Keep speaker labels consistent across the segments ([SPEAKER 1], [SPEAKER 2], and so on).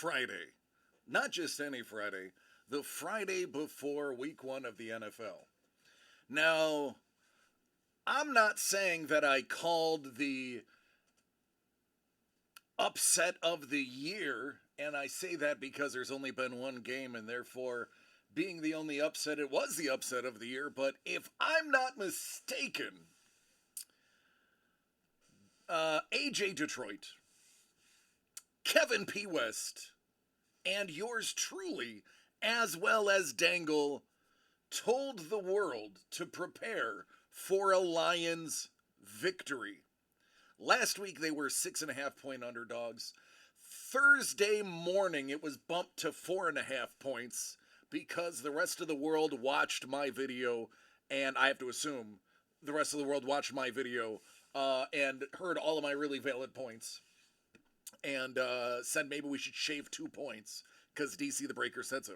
[SPEAKER 1] Friday, not just any Friday, the Friday before week one of the NFL. Now, I'm not saying that I called the upset of the year, and I say that because there's only been one game, and therefore, being the only upset, it was the upset of the year. But if I'm not mistaken, AJ Detroit, Kevin P. West, and yours truly, as well as Dangle, told the world to prepare for a Lions victory. Last week they were 6.5 point underdogs. Thursday morning it was bumped to 4.5 points because the rest of the world watched my video, and I have to assume the rest of the world watched my video and heard all of my really valid points and said maybe we should shave 2 points because DC the Breaker said so.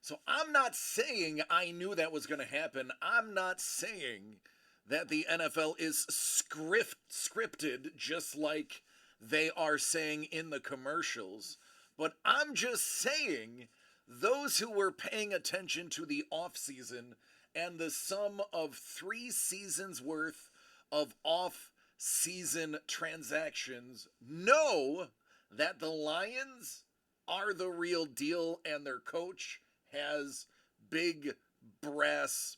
[SPEAKER 1] So I'm not saying I knew that was going to happen. I'm not saying that the NFL is scripted just like they are saying in the commercials. But I'm just saying those who were paying attention to the offseason and the sum of 3 seasons worth of off-season transactions know that the Lions are the real deal and their coach has big brass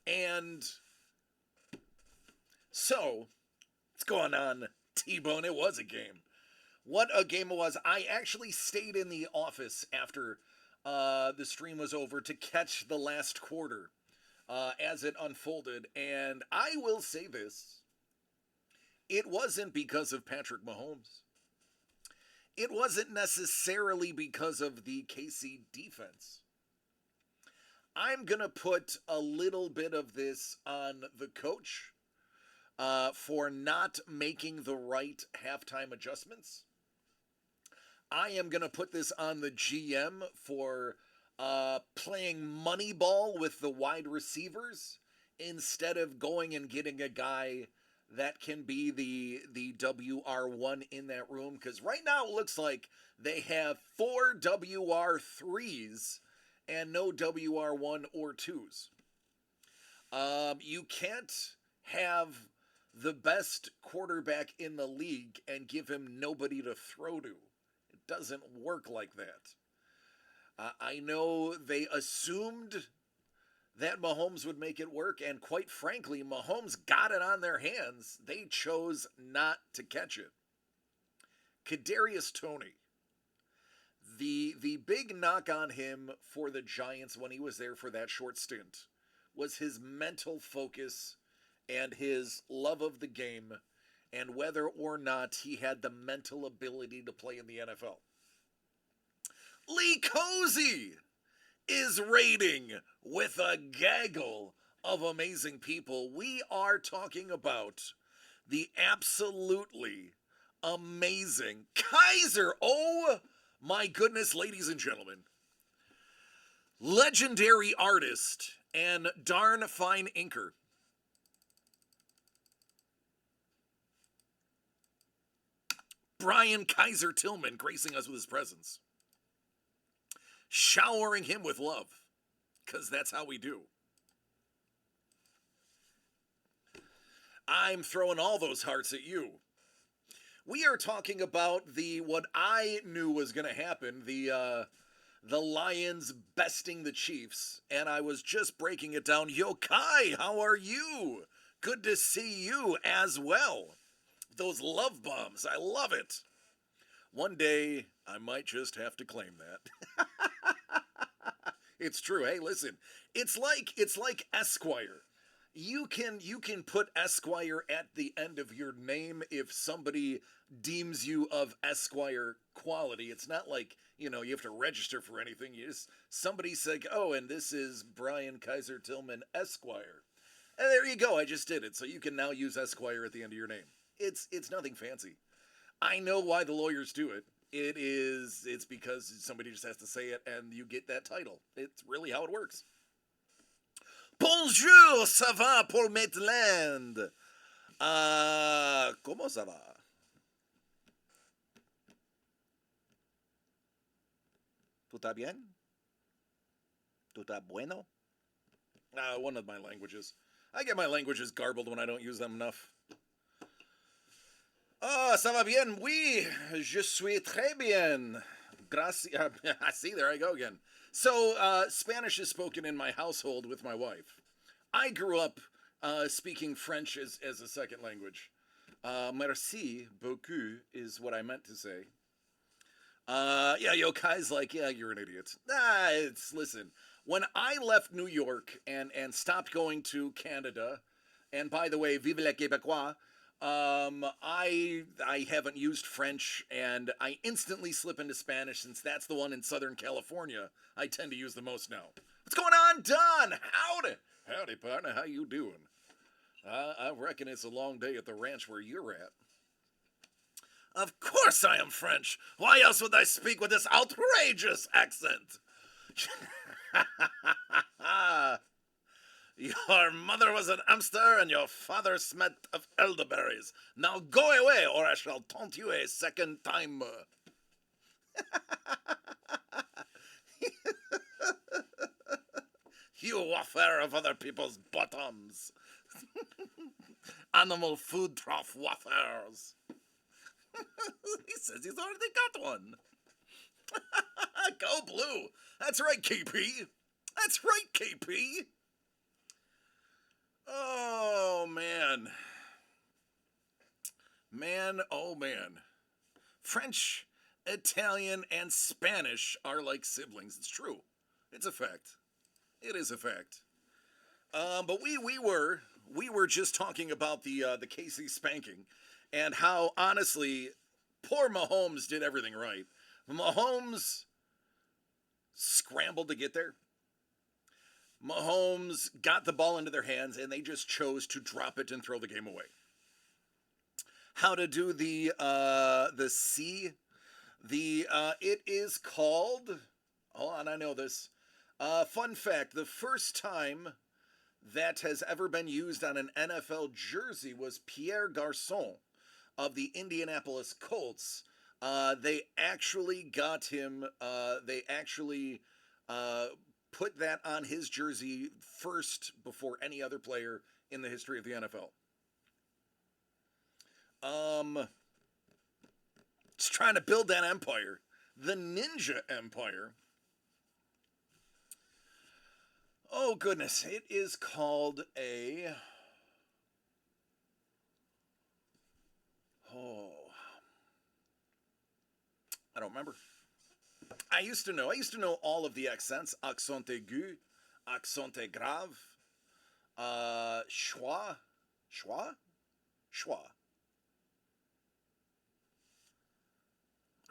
[SPEAKER 1] and so what's going on, T-Bone? It was a game. What a game it was. I actually stayed in the office after the stream was over to catch the last quarter as it unfolded, and I will say this. It wasn't because of Patrick Mahomes. It wasn't necessarily because of the KC defense. I'm going to put a little bit of this on the coach for not making the right halftime adjustments. I am going to put this on the GM for playing Moneyball with the wide receivers instead of going and getting a guy that can be the WR1 in that room. Because right now it looks like they have 4 WR3s and no WR1 or 2s. You can't have the best quarterback in the league and give him nobody to throw to. It doesn't work like that. I know they assumed that Mahomes would make it work, and quite frankly, Mahomes got it on their hands. They chose not to catch it. Kadarius Toney. The big knock on him for the Giants when he was there for that short stint was his mental focus and his love of the game and whether or not he had the mental ability to play in the NFL. Lee Cozy is raiding with a gaggle of amazing people. We are talking about the absolutely amazing Kaiser. Oh my goodness, ladies and gentlemen. Legendary artist and darn fine inker. Brian Kaiser Tillman gracing us with his presence. Showering him with love, because that's how we do. I'm throwing all those hearts at you. We are talking about what I knew was going to happen, the Lions besting the Chiefs, and I was just breaking it down. Yo, Kai, how are you? Good to see you as well. Those love bombs, I love it. One day, I might just have to claim that. It's true. Hey, listen. It's like Esquire. You can put Esquire at the end of your name if somebody deems you of Esquire quality. It's not like, you have to register for anything. Somebody's like, "Oh, and this is Brian Kaiser Tillman Esquire." And there you go. I just did it. So you can now use Esquire at the end of your name. It's nothing fancy. I know why the lawyers do it. It's because somebody just has to say it and you get that title. It's really how it works. Bonjour, ça va, Paul Maitland? ¿Cómo se va? ¿Tú estás bien? ¿Tú estás bueno? One of my languages. I get my languages garbled when I don't use them enough. Ah, ça va bien? Oui, je suis très bien. Gracias. See, there I go again. So, Spanish is spoken in my household with my wife. I grew up speaking French as a second language. Merci beaucoup is what I meant to say. Yeah, Yokai's like, yeah, you're an idiot. Listen. When I left New York and stopped going to Canada, and by the way, vive les Québécois. I haven't used French, and I instantly slip into Spanish since that's the one in Southern California I tend to use the most now. What's going on, Don? Howdy, partner. How you doing? I reckon it's a long day at the ranch where you're at. Of course I am French. Why else would I speak with this outrageous accent? Your mother was an hamster and your father smelt of elderberries. Now go away or I shall taunt you a second time. You waffer of other people's bottoms. Animal food trough waffers. He says he's already got one. Go blue. That's right, KP. That's right, KP. Oh, man. Man, oh, man. French, Italian, and Spanish are like siblings. It's true. It's a fact. It is a fact. But we were just talking about the Casey spanking, and how honestly, poor Mahomes did everything right. Mahomes scrambled to get there. Mahomes got the ball into their hands, and they just chose to drop it and throw the game away. How to do the C? It is called. Hold on, I know this. Fun fact: the first time that has ever been used on an NFL jersey was Pierre Garcon of the Indianapolis Colts. They actually got him. They actually put that on his jersey first before any other player in the history of the NFL. Just trying to build that empire, the Ninja Empire. Oh goodness, it is called a. Oh, I don't remember. I used to know. I used to know all of the accents: accent aigu, accent grave, schwa, schwa, schwa.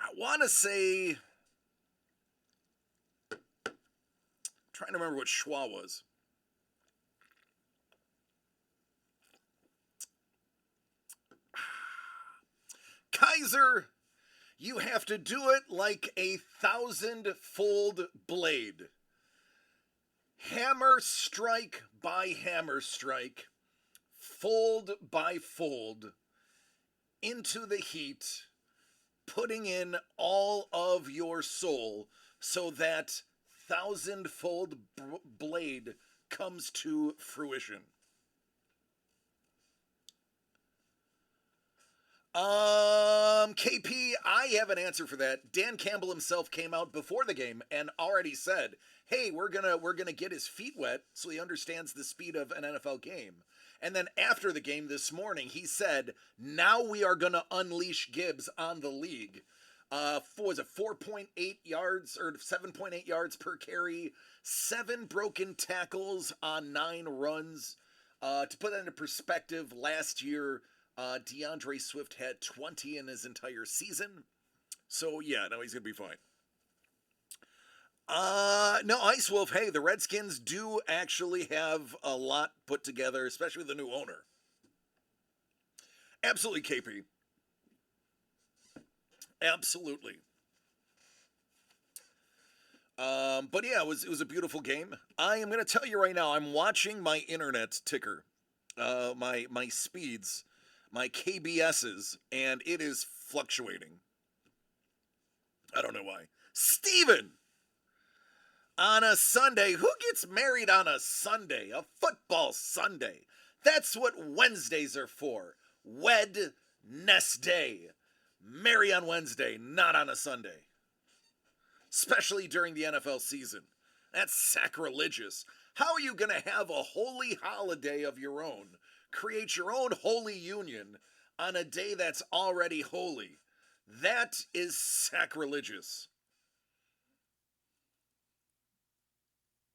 [SPEAKER 1] I want to say. I'm trying to remember what schwa was. Kaiser, you have to do it like a 1,000-fold blade. Hammer strike by hammer strike, fold by fold, into the heat, putting in all of your soul so that 1,000-fold blade comes to fruition. KP, I have an answer for that. Dan Campbell himself came out before the game and already said, "Hey, we're gonna get his feet wet so he understands the speed of an NFL game." And then after the game this morning, he said, "Now we are gonna unleash Gibbs on the league." Was it 4.8 yards or 7.8 yards per carry, 7 broken tackles on 9 runs. To put that into perspective, last year DeAndre Swift had 20 in his entire season. So, yeah, no, he's going to be fine. No, Ice Wolf, hey, the Redskins do actually have a lot put together, especially the new owner. Absolutely, KP. Absolutely. But yeah, it was a beautiful game. I am going to tell you right now, I'm watching my internet ticker, my speeds, my KBSs, and it is fluctuating. I don't know why. Steven! On a Sunday, who gets married on a Sunday? A football Sunday. That's what Wednesdays are for. Wednesday. Marry on Wednesday, not on a Sunday. Especially during the NFL season. That's sacrilegious. How are you going to have a holy holiday of your own? Create your own holy union on a day that's already holy. That is sacrilegious.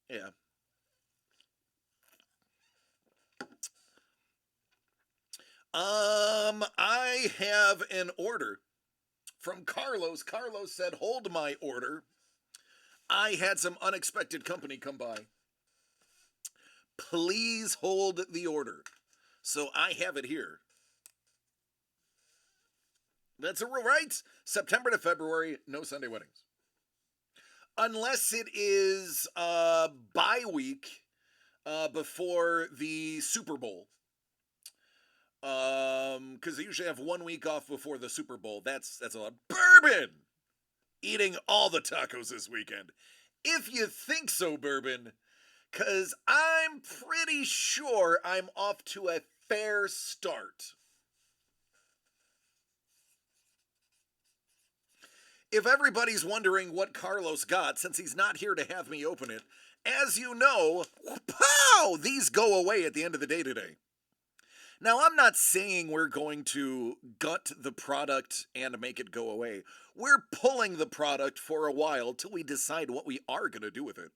[SPEAKER 1] Yeah. I have an order from Carlos. Carlos said, "Hold my order. I had some unexpected company come by. Please hold the order." So I have it here. That's a rule, right? September to February, no Sunday weddings. Unless it is bye week before the Super Bowl. Because they usually have 1 week off before the Super Bowl. That's a lot. Bourbon! Eating all the tacos this weekend. If you think so, Bourbon, because I'm pretty sure I'm off to a fair start. If everybody's wondering what Carlos got, since he's not here to have me open it, as you know, pow! These go away at the end of the day today. Now, I'm not saying we're going to gut the product and make it go away. We're pulling the product for a while till we decide what we are going to do with it.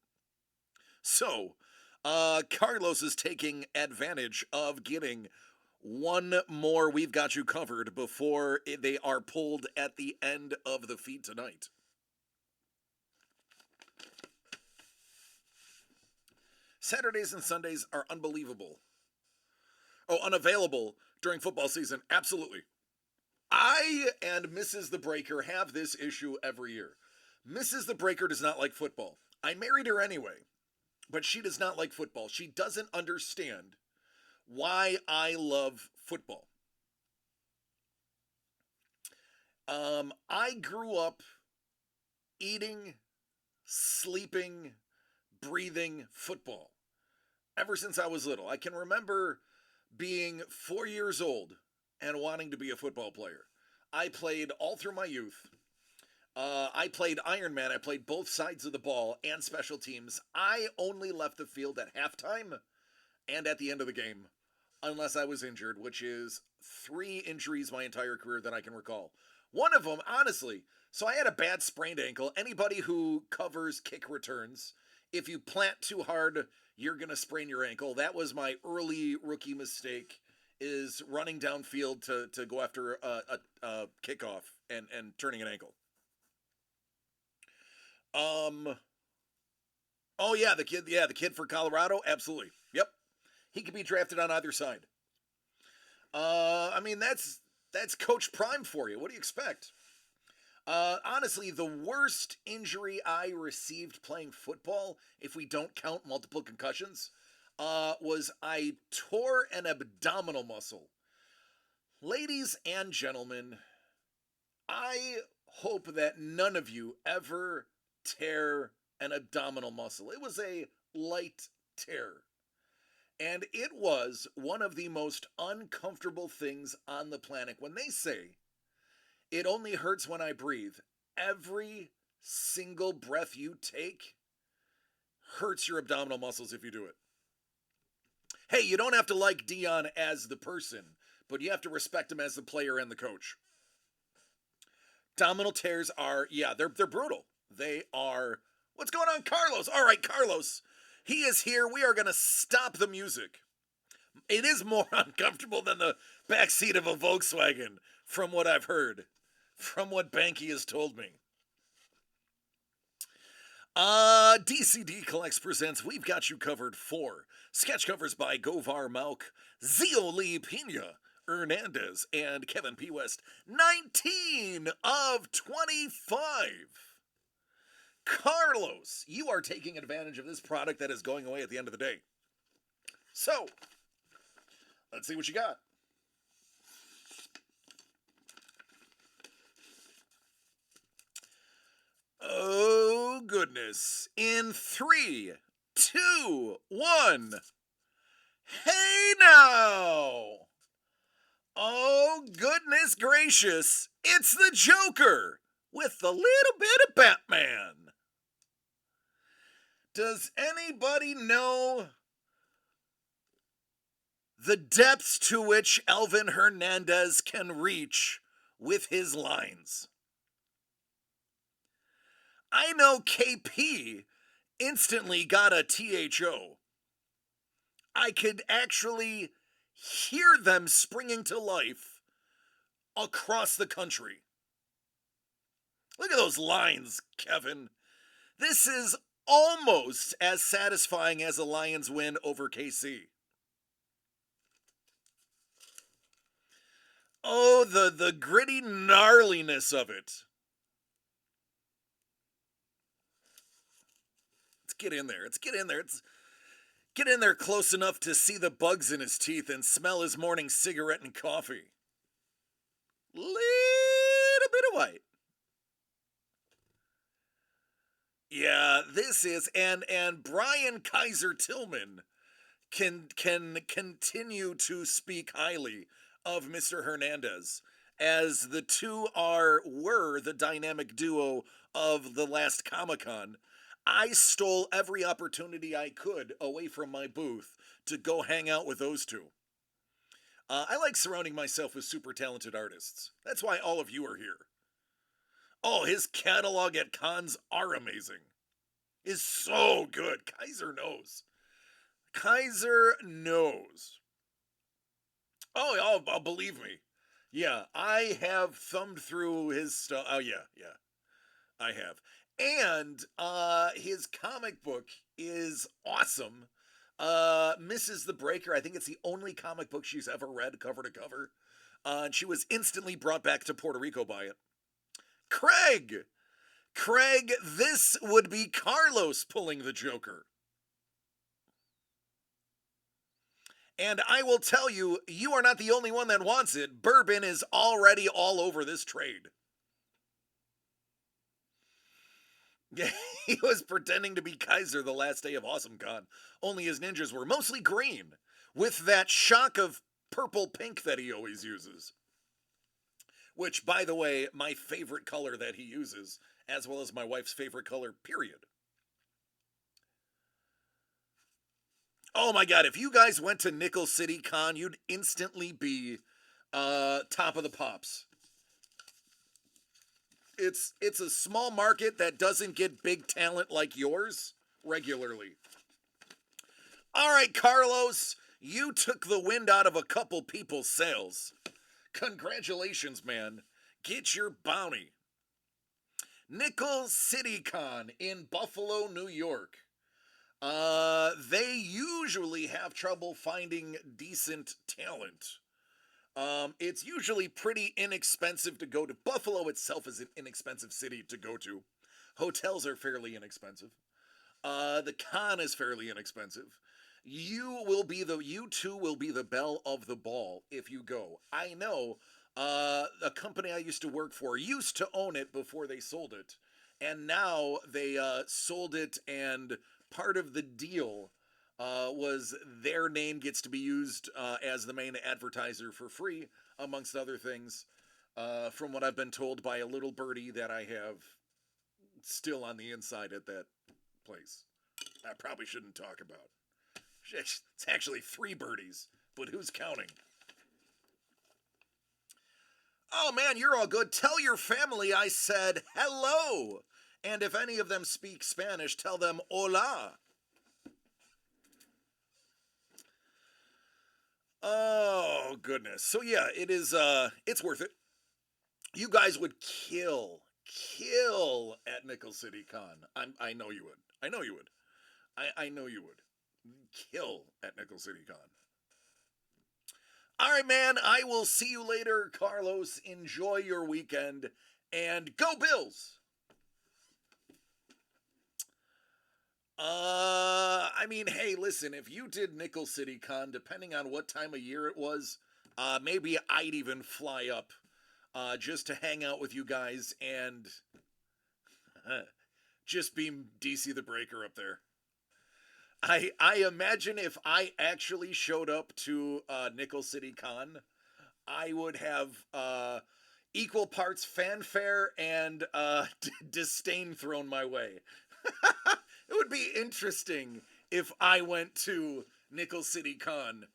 [SPEAKER 1] So, Carlos is taking advantage of getting one more We've Got You Covered before they are pulled at the end of the feed tonight. Saturdays and Sundays are unbelievable. Oh, unavailable during football season. Absolutely. I and Mrs. the Breaker have this issue every year. Mrs. the Breaker does not like football. I married her anyway, but she does not like football. She doesn't understand why I love football. I grew up eating, sleeping, breathing football ever since I was little. I can remember being 4 years old and wanting to be a football player. I played all through my youth. I played Iron Man. I played both sides of the ball and special teams. I only left the field at halftime and at the end of the game, unless I was injured, which is 3 injuries my entire career that I can recall. One of them, honestly, so I had a bad sprained ankle. Anybody who covers kick returns, if you plant too hard, you're going to sprain your ankle. That was my early rookie mistake, is running downfield to go after a kickoff and turning an ankle. Oh yeah, the kid for Colorado, absolutely. Yep. He could be drafted on either side. I mean, that's Coach Prime for you. What do you expect? Honestly, the worst injury I received playing football, if we don't count multiple concussions, was I tore an abdominal muscle. Ladies and gentlemen, I hope that none of you ever tear an abdominal muscle. It was a light tear. And it was one of the most uncomfortable things on the planet. When they say, "It only hurts when I breathe," every single breath you take hurts your abdominal muscles if you do it. Hey, you don't have to like Dion as the person, but you have to respect him as the player and the coach. Abdominal tears are, yeah, they're brutal. They are. What's going on, Carlos? All right, Carlos. He is here. We are going to stop the music. It is more uncomfortable than the backseat of a Volkswagen, from what I've heard, from what Banky has told me. DCD Collects presents We've Got You Covered 4. Sketch covers by Govar Malk, Zioli Pina, Hernandez, and Kevin P. West. 19 of 25. Carlos, you are taking advantage of this product that is going away at the end of the day. So, let's see what you got. Oh, goodness. In 3, 2, 1. Hey now! Oh, goodness gracious. It's the Joker with a little bit of Batman. Does anybody know the depths to which Elvin Hernandez can reach with his lines? I know KP instantly got a THO. I could actually hear them springing to life across the country. Look at those lines, Kevin. This is almost as satisfying as a Lions win over KC. Oh, the gritty gnarliness of it. Let's get in there. Let's get in there. Let's get in there close enough to see the bugs in his teeth and smell his morning cigarette and coffee. Little bit of white. Yeah, this is and Brian Kaiser Tillman can continue to speak highly of Mr. Hernandez, as the two were the dynamic duo of the last Comic-Con. I stole every opportunity I could away from my booth to go hang out with those two. I like surrounding myself with super talented artists. That's why all of you are here. Oh, his catalog at cons are amazing. Is so good. Kaiser knows. Kaiser knows. Oh, believe me. Yeah, I have thumbed through his stuff. Oh, yeah, I have. And his comic book is awesome. Mrs. the Breaker, I think it's the only comic book she's ever read cover to cover. And she was instantly brought back to Puerto Rico by it. Craig, this would be Carlos pulling the Joker. And I will tell you, you are not the only one that wants it. Bourbon is already all over this trade. Yeah, he was pretending to be Kaiser the last day of AwesomeCon, only his ninjas were mostly green, with that shock of purple pink that he always uses. Which, by the way, my favorite color that he uses, as well as my wife's favorite color, period. Oh my god, if you guys went to Nickel City Con, you'd instantly be top of the pops. It's a small market that doesn't get big talent like yours regularly. All right, Carlos, you took the wind out of a couple people's sails. Congratulations, man. Get your bounty. Nickel City Con in Buffalo, New York. They usually have trouble finding decent talent. It's usually pretty inexpensive to go to. Buffalo itself is an inexpensive city to go to. Hotels are fairly inexpensive. The con is fairly inexpensive. You two will be the belle of the ball if you go. I know, a company I used to work for used to own it before they sold it. And now they, sold it, and part of the deal was their name gets to be used as the main advertiser for free, amongst other things, from what I've been told by a little birdie that I have still on the inside at that place. I probably shouldn't talk about. It's actually 3 birdies, but who's counting? Oh man, you're all good. Tell your family I said hello. And if any of them speak Spanish, tell them hola. Oh, goodness. So yeah, it is, it's worth it. You guys would kill at Nickel City Con. I know you would. I know you would. I know you would. Kill at Nickel City Con. All right, man. I will see you later, Carlos. Enjoy your weekend, and go Bills. I mean, hey, listen, if you did Nickel City Con, depending on what time of year it was, maybe I'd even fly up, just to hang out with you guys and Just beam DC the Breaker up there. I imagine if I actually showed up to Nickel City Con, I would have equal parts fanfare and disdain thrown my way. It would be interesting if I went to Nickel City Con.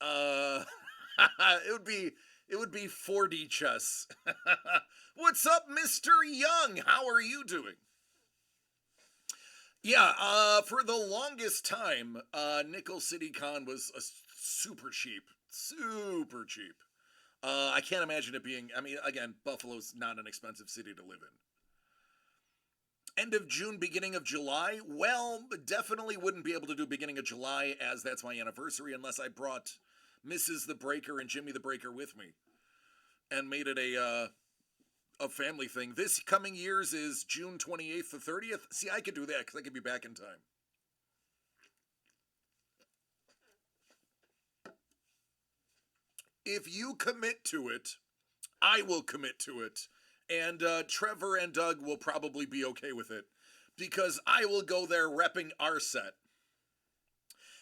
[SPEAKER 1] Uh, it would be 4D chess. What's up, Mr. Young? How are you doing? Yeah, for the longest time, Nickel City Con was super cheap. Super cheap. I can't imagine it being, I mean, again, Buffalo's not an expensive city to live in. End of June, beginning of July? Well, definitely wouldn't be able to do beginning of July as that's my anniversary unless I brought Mrs. the Breaker and Jimmy the Breaker with me and made it a family thing. This coming year's is June 28th to 30th. See, I could do that because I could be back in time. If you commit to it, I will commit to it. And Trevor and Doug will probably be okay with it because I will go there repping our set.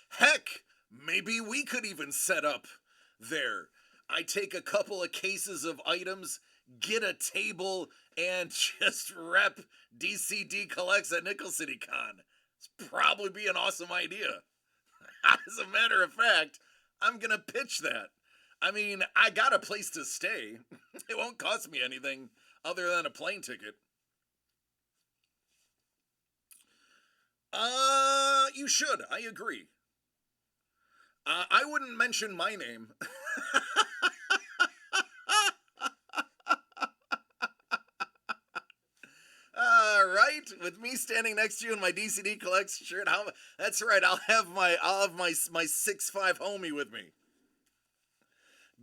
[SPEAKER 1] Heck, maybe we could even set up there. I take a couple of cases of items, get a table, and just rep DCD Collects at Nickel City Con. It's probably be an awesome idea. As a matter of fact, I'm gonna pitch that. I mean, I got a place to stay. It won't cost me anything other than a plane ticket. You should. I agree. I wouldn't mention my name. Right, with me standing next to you in my DCD Collects shirt. That's right. I'll have my 6'5" homie with me.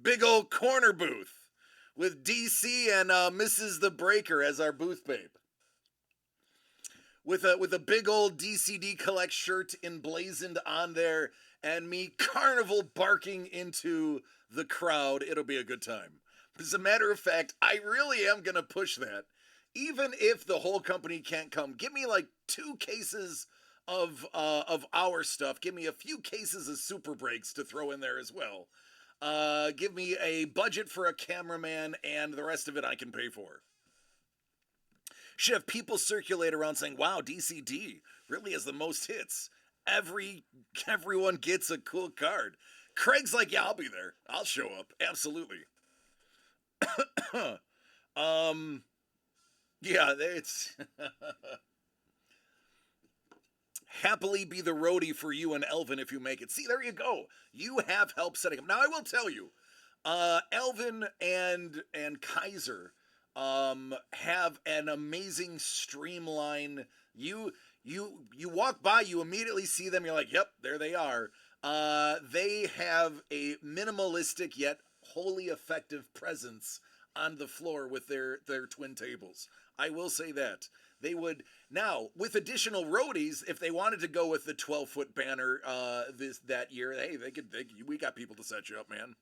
[SPEAKER 1] Big old corner booth with DC and Mrs. the Breaker as our booth babe. With a big old DCD Collect shirt emblazoned on there, and me carnival barking into the crowd. It'll be a good time. As a matter of fact, I really am gonna push that. Even if the whole company can't come, give me like 2 cases of our stuff. Give me a few cases of Super Breaks to throw in there as well. Give me a budget for a cameraman, and the rest of it I can pay for. Should have people circulate around saying, "Wow, DCD really has the most hits. Everyone gets a cool card." Craig's like, "Yeah, I'll be there. I'll show up. Absolutely." Yeah, it's happily be the roadie for you and Elvin if you make it. See, there you go. You have help setting up. Now I will tell you, Elvin and Kaiser have an amazing streamline. You walk by, you immediately see them, you're like, yep, there they are. They have a minimalistic yet wholly effective presence on the floor with their twin tables. I will say that. They would now with additional roadies if they wanted to go with the 12-foot banner that year. Hey, we got people to set you up, man.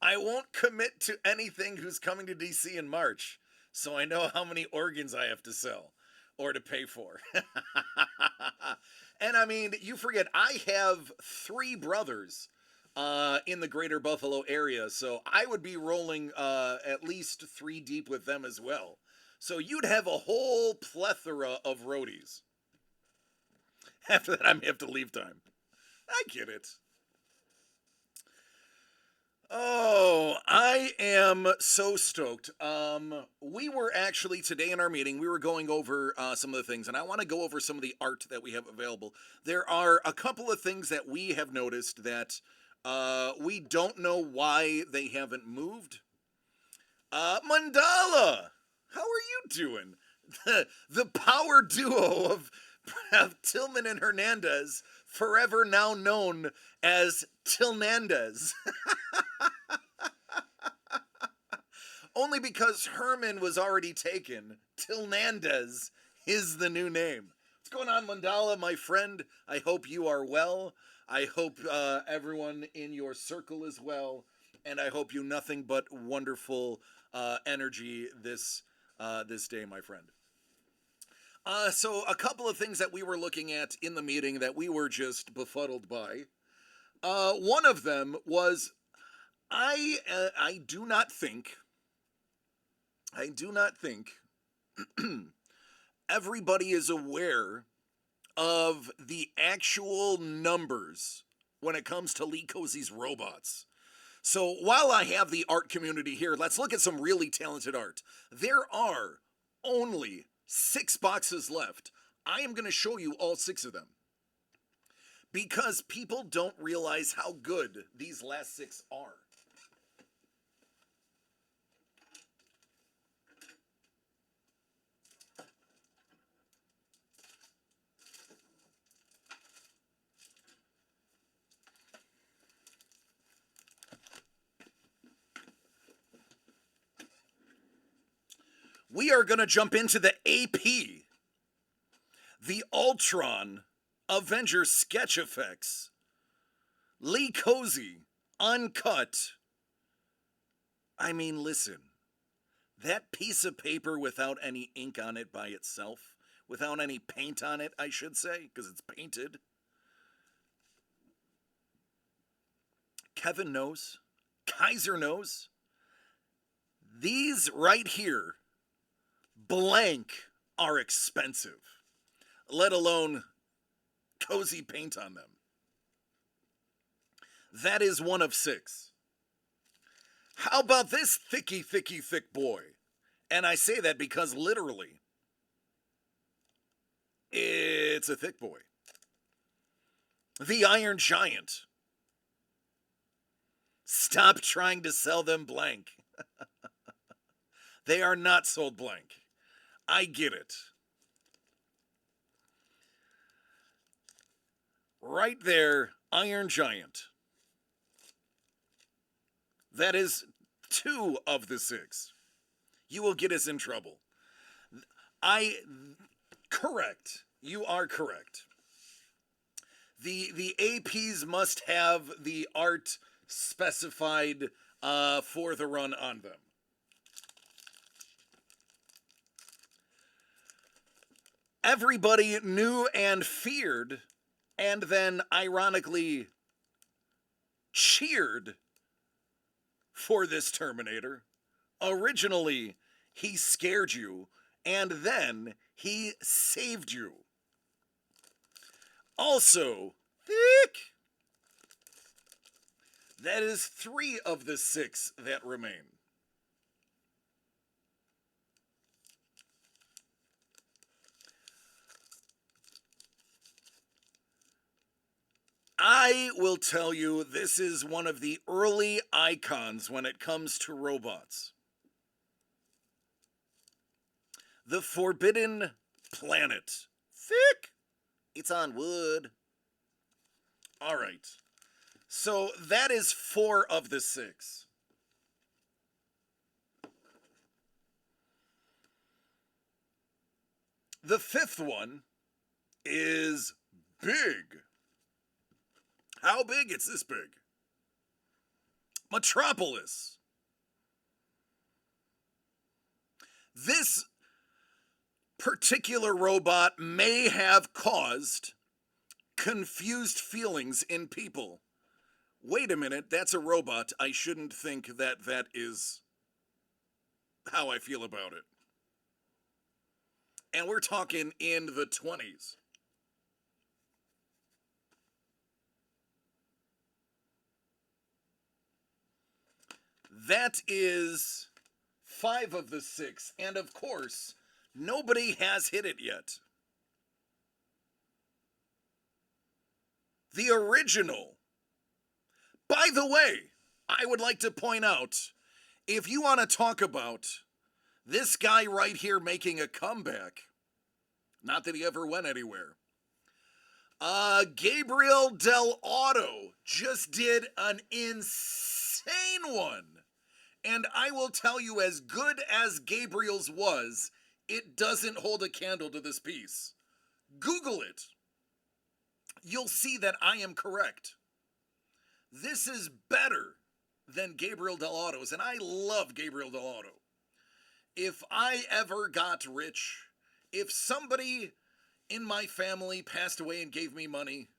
[SPEAKER 1] I won't commit to anything who's coming to DC in March, so I know how many organs I have to sell or to pay for. And I mean, you forget, I have 3 brothers in the greater Buffalo area, so I would be rolling at least 3 deep with them as well. So you'd have a whole plethora of roadies. After that, I may have to leave time. I get it. Oh, I am so stoked. We were actually today in our meeting, we were going over some of the things, and I want to go over some of the art that we have available. There are a couple of things that we have noticed that we don't know why they haven't moved. Mandala, how are you doing? The power duo of Tillman and Hernandez, forever now known as Tilnandez. Only because Herman was already taken, Tilnandez is the new name. What's going on, Mandala, my friend? I hope you are well. I hope everyone in your circle is well, and I hope you nothing but wonderful energy this day, my friend. So a couple of things that we were looking at in the meeting that we were just befuddled by. One of them was I do not think everybody is aware of the actual numbers when it comes to Lee Cozy's robots. So while I have the art community here, let's look at some really talented art. There are only 6 boxes left. I am going to show you all 6 of them because people don't realize how good these last 6 are. We are going to jump into the AP, the Ultron Avengers Sketch Effects, Lee Cozy, Uncut. I mean, listen, that piece of paper without any ink on it by itself, without any paint on it, I should say, because it's painted. Kevin knows. Kaiser knows. These right here, blank, are expensive, let alone Cozy paint on them. That is one of 6. How about this thick boy? And I say that because literally, it's a thick boy. The Iron Giant. Stop trying to sell them blank. They are not sold blank. I get it. Right there, Iron Giant. That is 2 of the 6. You will get us in trouble. Correct. You are correct. The APs must have the art specified for the run on them. Everybody knew and feared, and then ironically cheered for this Terminator. Originally, he scared you, and then he saved you. Also, thick. That is 3 of the 6 that remain. I will tell you, this is one of the early icons when it comes to robots. The Forbidden Planet. Thick. It's on wood. All right. So that is 4 of the 6. The 5th one is big. How big? It's this big. Metropolis. This particular robot may have caused confused feelings in people. Wait a minute, that's a robot. I shouldn't think that that is how I feel about it. And we're talking in the 20s. That is 5 of the 6. And of course, nobody has hit it yet. The original. By the way, I would like to point out, if you want to talk about this guy right here making a comeback, not that he ever went anywhere, Gabriel Dell'Otto just did an insane one. And I will tell you, as good as Gabriel's was, it doesn't hold a candle to this piece. Google it. You'll see that I am correct. This is better than Gabriel Dell'Otto's, and I love Gabriel Dell'Otto. If I ever got rich If somebody in my family passed away and gave me money,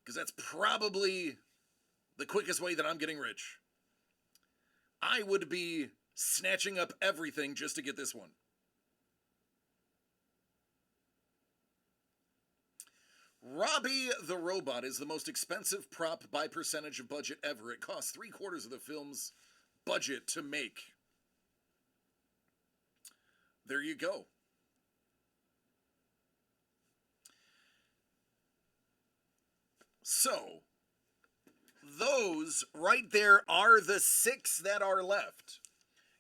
[SPEAKER 1] because that's probably the quickest way that I'm getting rich, I would be snatching up everything just to get this one. Robbie the Robot is the most expensive prop by percentage of budget ever. It costs 3/4 of the film's budget to make. There you go. So, those right there are the 6 that are left.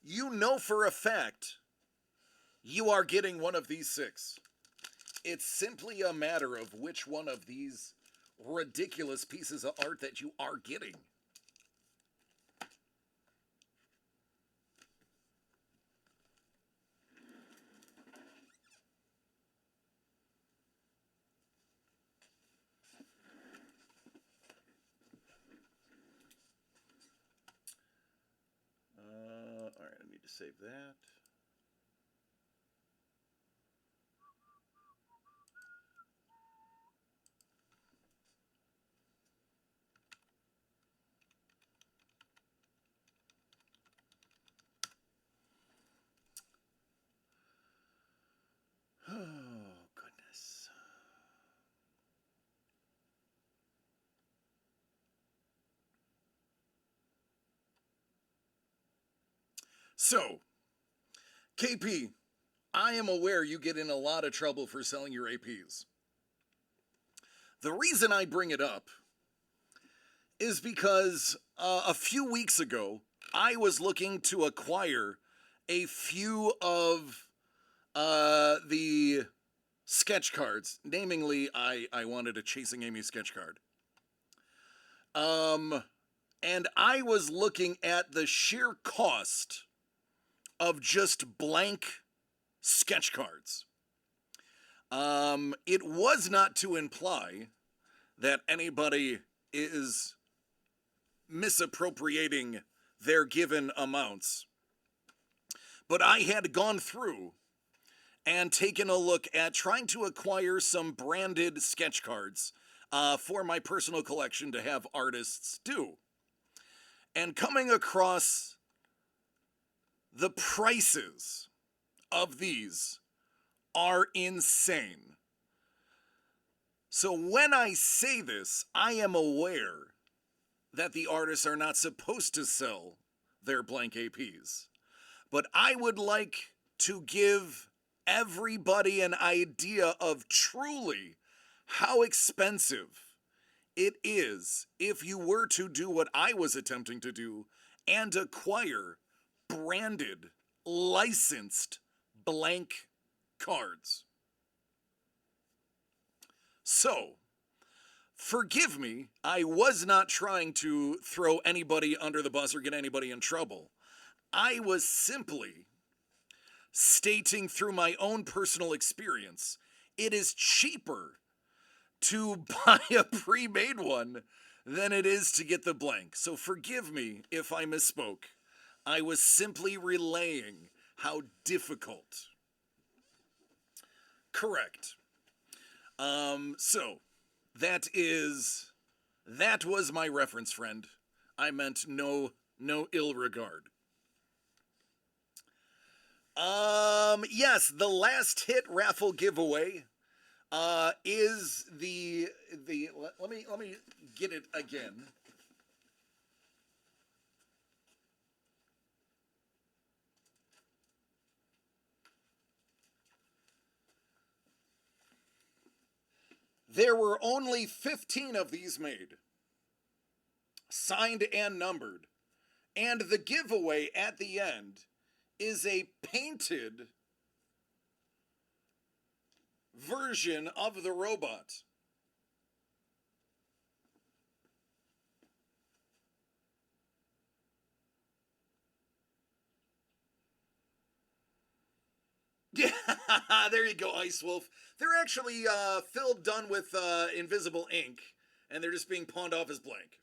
[SPEAKER 1] You know for a fact you are getting one of these 6. It's simply a matter of which one of these ridiculous pieces of art that you are getting. All right, I need to save that. Oh, goodness. So, KP, I am aware you get in a lot of trouble for selling your APs. The reason I bring it up is because a few weeks ago, I was looking to acquire a few of the sketch cards. Namely, I wanted a Chasing Amy sketch card. And I was looking at the sheer cost of just blank sketch cards. It was not to imply that anybody is misappropriating their given amounts, but I had gone through and taken a look at trying to acquire some branded sketch cards for my personal collection to have artists do. And coming across the prices of these are insane. So when I say this, I am aware that the artists are not supposed to sell their blank APs. But I would like to give everybody an idea of truly how expensive it is if you were to do what I was attempting to do and acquire branded, licensed blank cards. So, forgive me, I was not trying to throw anybody under the bus or get anybody in trouble. I was simply stating through my own personal experience, it is cheaper to buy a pre-made one than it is to get the blank. So forgive me if I misspoke. I was simply relaying how difficult. Correct. So that was my reference, friend. I meant no ill regard. Yes, the last hit raffle giveaway is the let me get it again. There were only 15 of these made, signed and numbered, and the giveaway at the end is a painted version of the robot. Yeah, there you go, Ice Wolf. They're actually filled done with invisible ink, and they're just being pawned off as blank.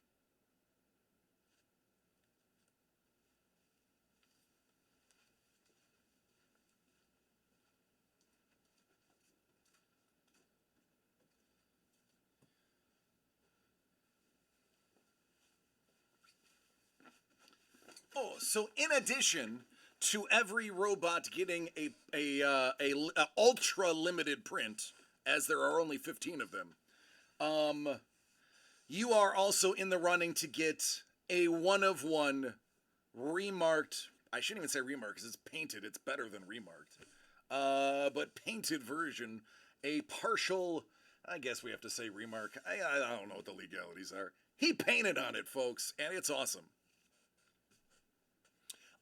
[SPEAKER 1] So in addition to every robot getting a ultra limited print, as there are only 15 of them, you are also in the running to get a one of one remarked. I shouldn't even say remarked because it's painted. It's better than remarked. But painted version, a partial. I guess we have to say remark. I don't know what the legalities are. He painted on it, folks, and it's awesome.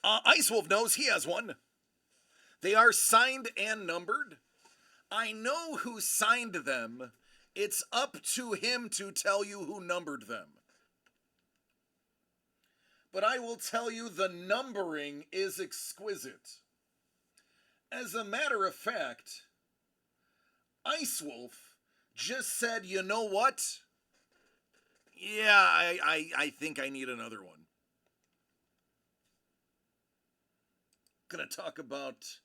[SPEAKER 1] Ice Wolf knows he has one. They are signed and numbered. I know who signed them. It's up to him to tell you who numbered them. But I will tell you the numbering is exquisite. As a matter of fact, Ice Wolf just said, you know what? Yeah, I think I need another one. Gonna talk about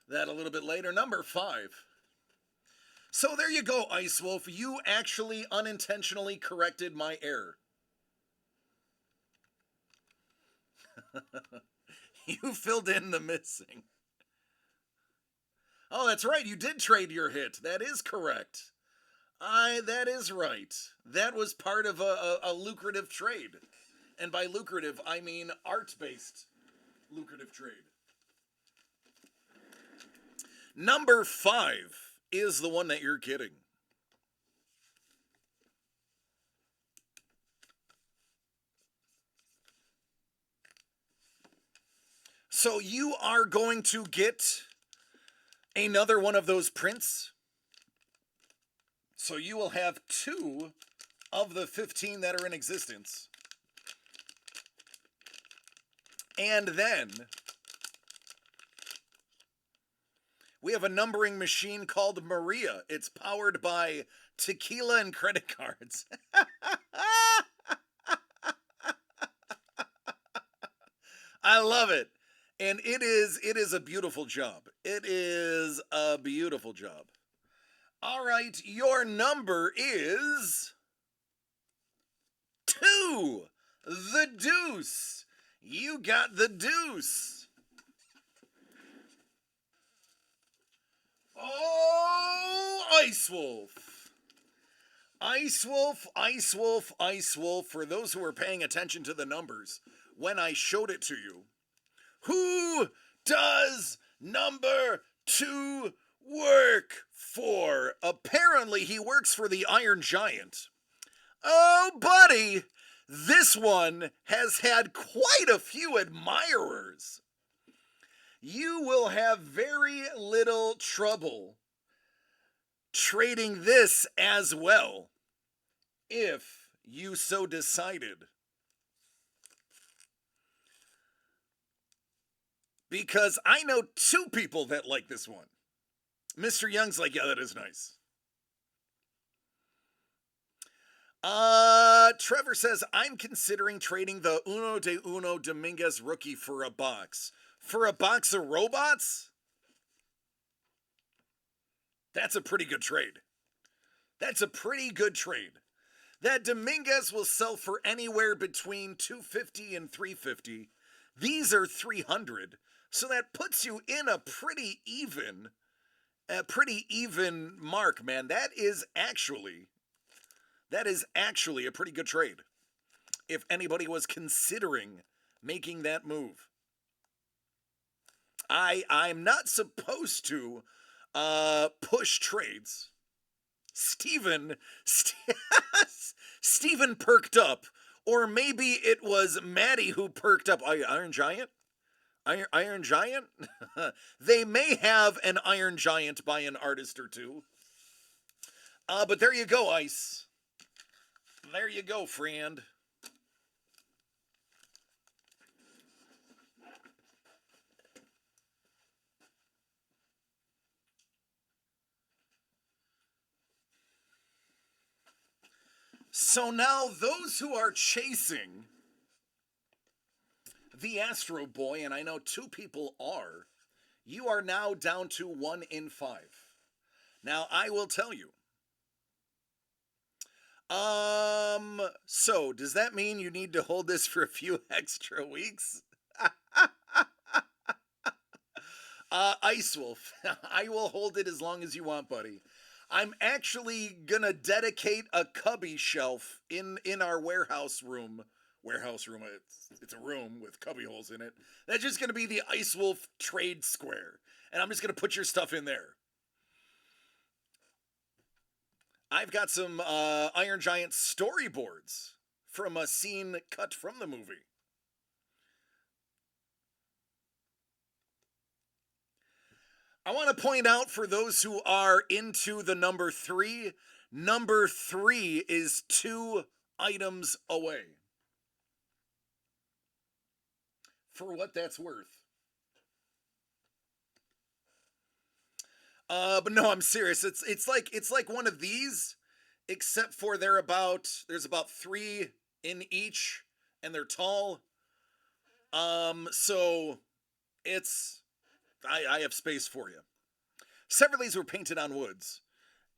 [SPEAKER 1] that a little bit later. Number 5. So there you go, Ice Wolf. You actually unintentionally corrected my error. You filled in the missing. Oh, that's right. You did trade your hit. That is correct. That is right. That was part of a lucrative trade. And by lucrative, I mean art-based lucrative trade. Number 5 is the one that you're getting. So you are going to get another one of those prints. So you will have 2 of the 15 that are in existence. And then we have a numbering machine called Maria. It's powered by tequila and credit cards. I love it. And it is a beautiful job. It is a beautiful job. All right, your number is 2. The deuce. You got the deuce. Oh, Ice Wolf. Ice Wolf, Ice Wolf, Ice Wolf. For those who are paying attention to the numbers, when I showed it to you, who does number 2 work for? Apparently, he works for the Iron Giant. Oh, buddy, this one has had quite a few admirers. You will have very little trouble trading this as well, if you so decided. Because I know 2 people that like this one. Mr. Young's like, yeah, that is nice. Trevor says, I'm considering trading the Uno de Uno Dominguez rookie for a box. For a box of robots? That's a pretty good trade. That's a pretty good trade. That Dominguez will sell for anywhere between $250 and $350. These are $300. So that puts you in a pretty even mark, man. That is actually a pretty good trade. If anybody was considering making that move. I'm not supposed to push trades. Steven perked up. Or maybe it was Maddie who perked up. Iron Giant? Iron Giant? They may have an Iron Giant by an artist or two. But there you go, Ice. There you go, friend. So now those who are chasing the Astro Boy, and I know 2 people are, you are now down to 1 in 5. Now I will tell you. So does that mean you need to hold this for a few extra weeks? Ice Wolf. I will hold it as long as you want, buddy. I'm actually gonna dedicate a cubby shelf in our warehouse room. Warehouse room. It's a room with cubby holes in it. That's just gonna be the Ice Wolf trade square, and I'm just gonna put your stuff in there. I've got some Iron Giant storyboards from a scene cut from the movie. I want to point out for those who are into the number three is 2 items away. For what that's worth. But no, I'm serious. It's like one of these, except for there's about 3 in each, and they're tall. So it's I have space for you. Several of these were painted on woods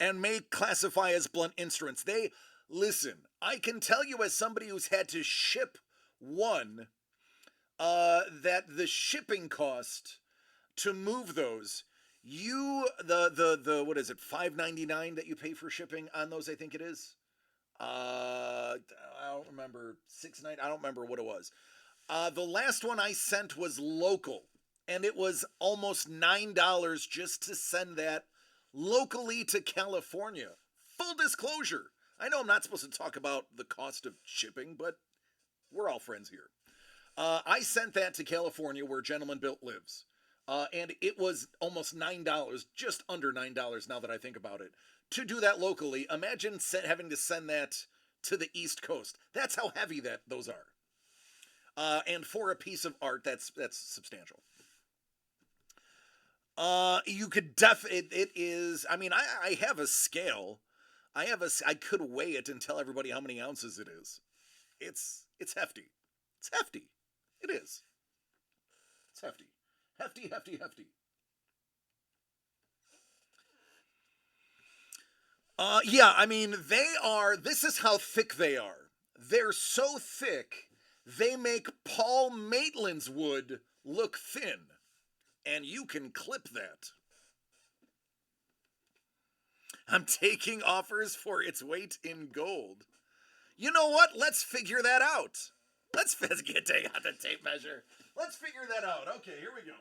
[SPEAKER 1] and may classify as blunt instruments. They listen. I can tell you as somebody who's had to ship one, that the shipping cost to move those, the what is it, $5.99 that you pay for shipping on those? I think it is. I don't remember, 6.9. I don't remember what it was. The last one I sent was local, and it was almost $9 just to send that locally to California. Full disclosure. I know I'm not supposed to talk about the cost of shipping, but we're all friends here. I sent that to California, where Gentleman Built lives. And it was almost $9, just under $9 now that I think about it, to do that locally. Imagine having to send that to the East Coast. That's how heavy those are. And for a piece of art, that's substantial. You could it is. I mean, I have a scale. I could weigh it and tell everybody how many ounces it is. It's hefty. It's hefty. It is. It's hefty. Hefty, hefty, hefty. Yeah, I mean, this is how thick they are. They're so thick, they make Paul Maitland's wood look thin. And you can clip that. I'm taking offers for its weight in gold. You know what? Let's figure that out. Let's take out the tape measure. Let's figure that out. Okay, here we go.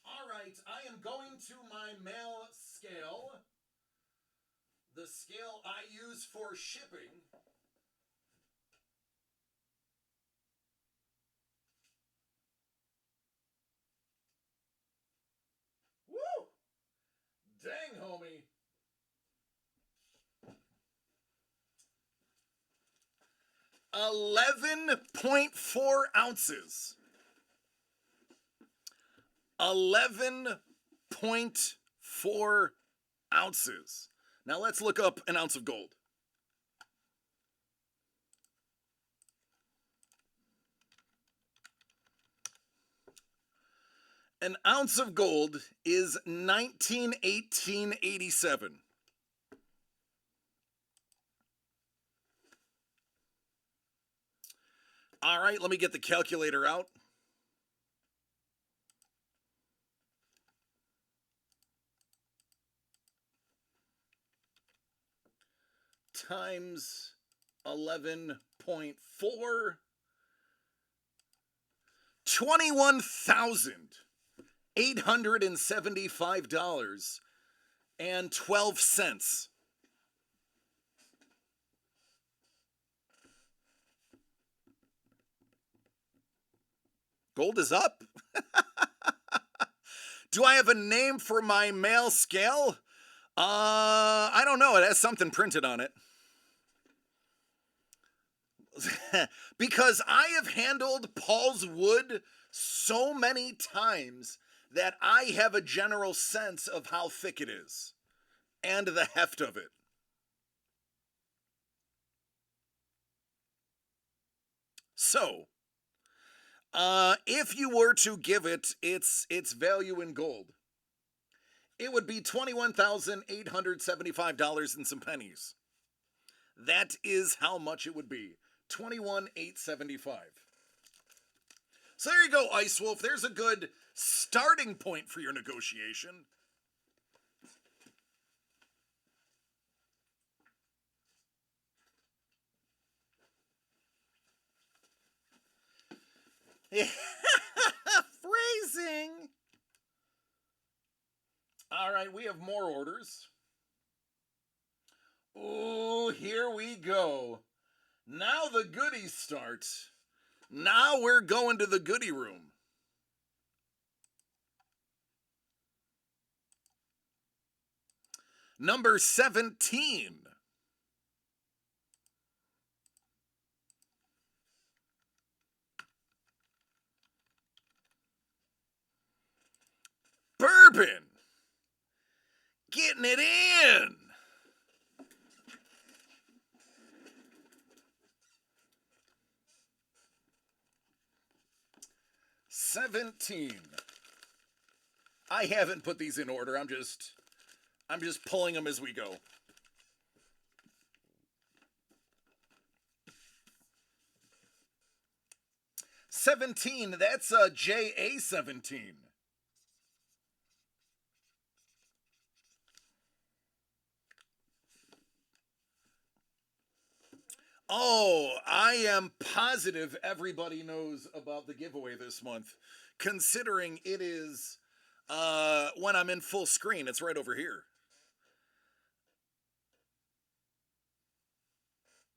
[SPEAKER 1] All right, I am going to my mail scale. The scale I use for shipping. Woo! Dang, homie. 11.4 ounces. 11.4 ounces. Now let's look up an ounce of gold. An ounce of gold is 1918.87. All right, let me get the calculator out. Times 11.4. $21,875.12. Gold is up. Do I have a name for my mail scale? I don't know. It has something printed on it. Because I have handled Paul's wood so many times that I have a general sense of how thick it is and the heft of it. So, if you were to give it its value in gold, it would be $21,875 and some pennies. That is how much it would be. 21,875. So there you go, Ice Wolf. There's a good starting point for your negotiation. Phrasing. All right, we have more orders. Ooh, here we go. Now the goodies start. Now we're going to the goodie room. Number 17. Bourbon. Getting it in. $17. I haven't put these in order. I'm just pulling them as we go. $17. That's a JA-17. Oh, I am positive everybody knows about the giveaway this month, considering it is when I'm in full screen. It's right over here.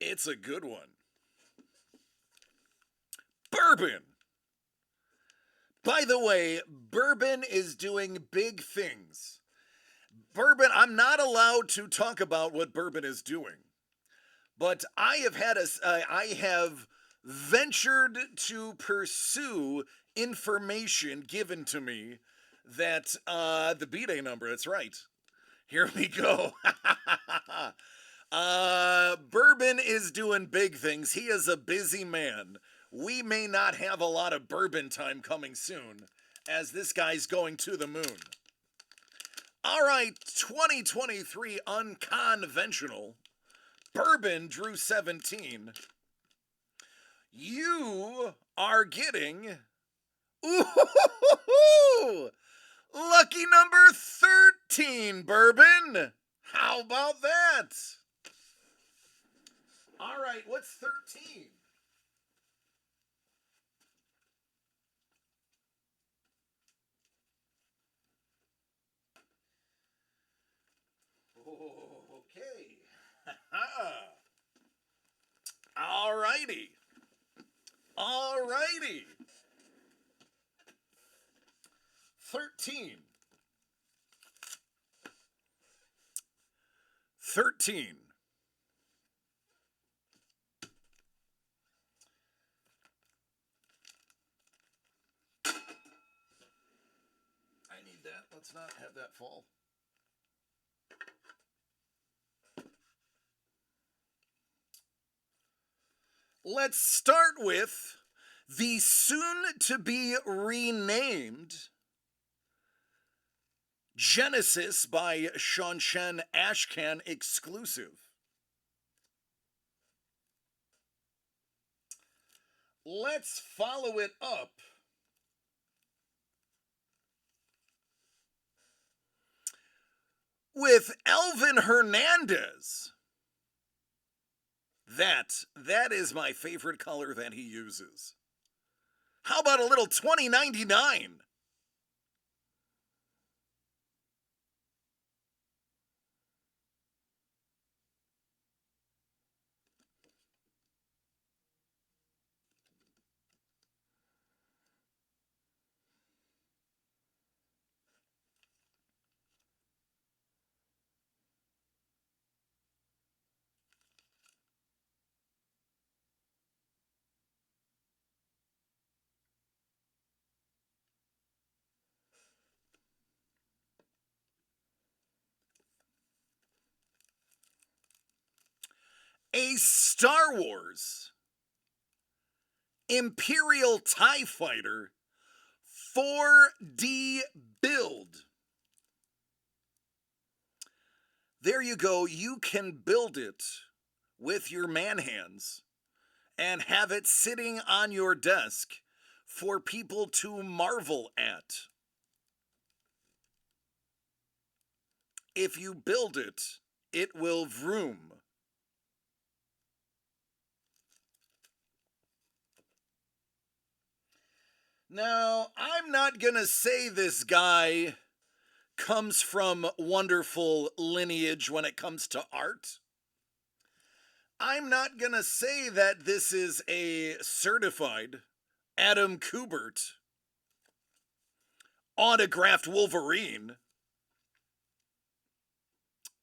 [SPEAKER 1] It's a good one. Bourbon. By the way, Bourbon is doing big things. Bourbon, I'm not allowed to talk about what Bourbon is doing. But I have ventured to pursue information given to me that the B-Day number, that's right. Here we go. Bourbon is doing big things. He is a busy man. We may not have a lot of bourbon time coming soon, as this guy's going to the moon. All right, 2023 unconventional. Bourbon drew 17. You are getting, ooh, lucky number 13, Bourbon. How about that? All right, what's 13? Okay. All righty. All righty. 13. 13. I need that. Let's not have that fall. Let's start with the soon-to-be renamed Genesis by Sean Shen Ashcan exclusive. Let's follow it up with Elvin Hernandez. That is my favorite color that he uses. How about a little 2099? A Star Wars Imperial TIE Fighter 4D build. There you go. You can build it with your man hands and have it sitting on your desk for people to marvel at. If you build it, it will vroom. Now, I'm not gonna say this guy comes from wonderful lineage when it comes to art. I'm not gonna say that this is a certified Adam Kubert autographed Wolverine.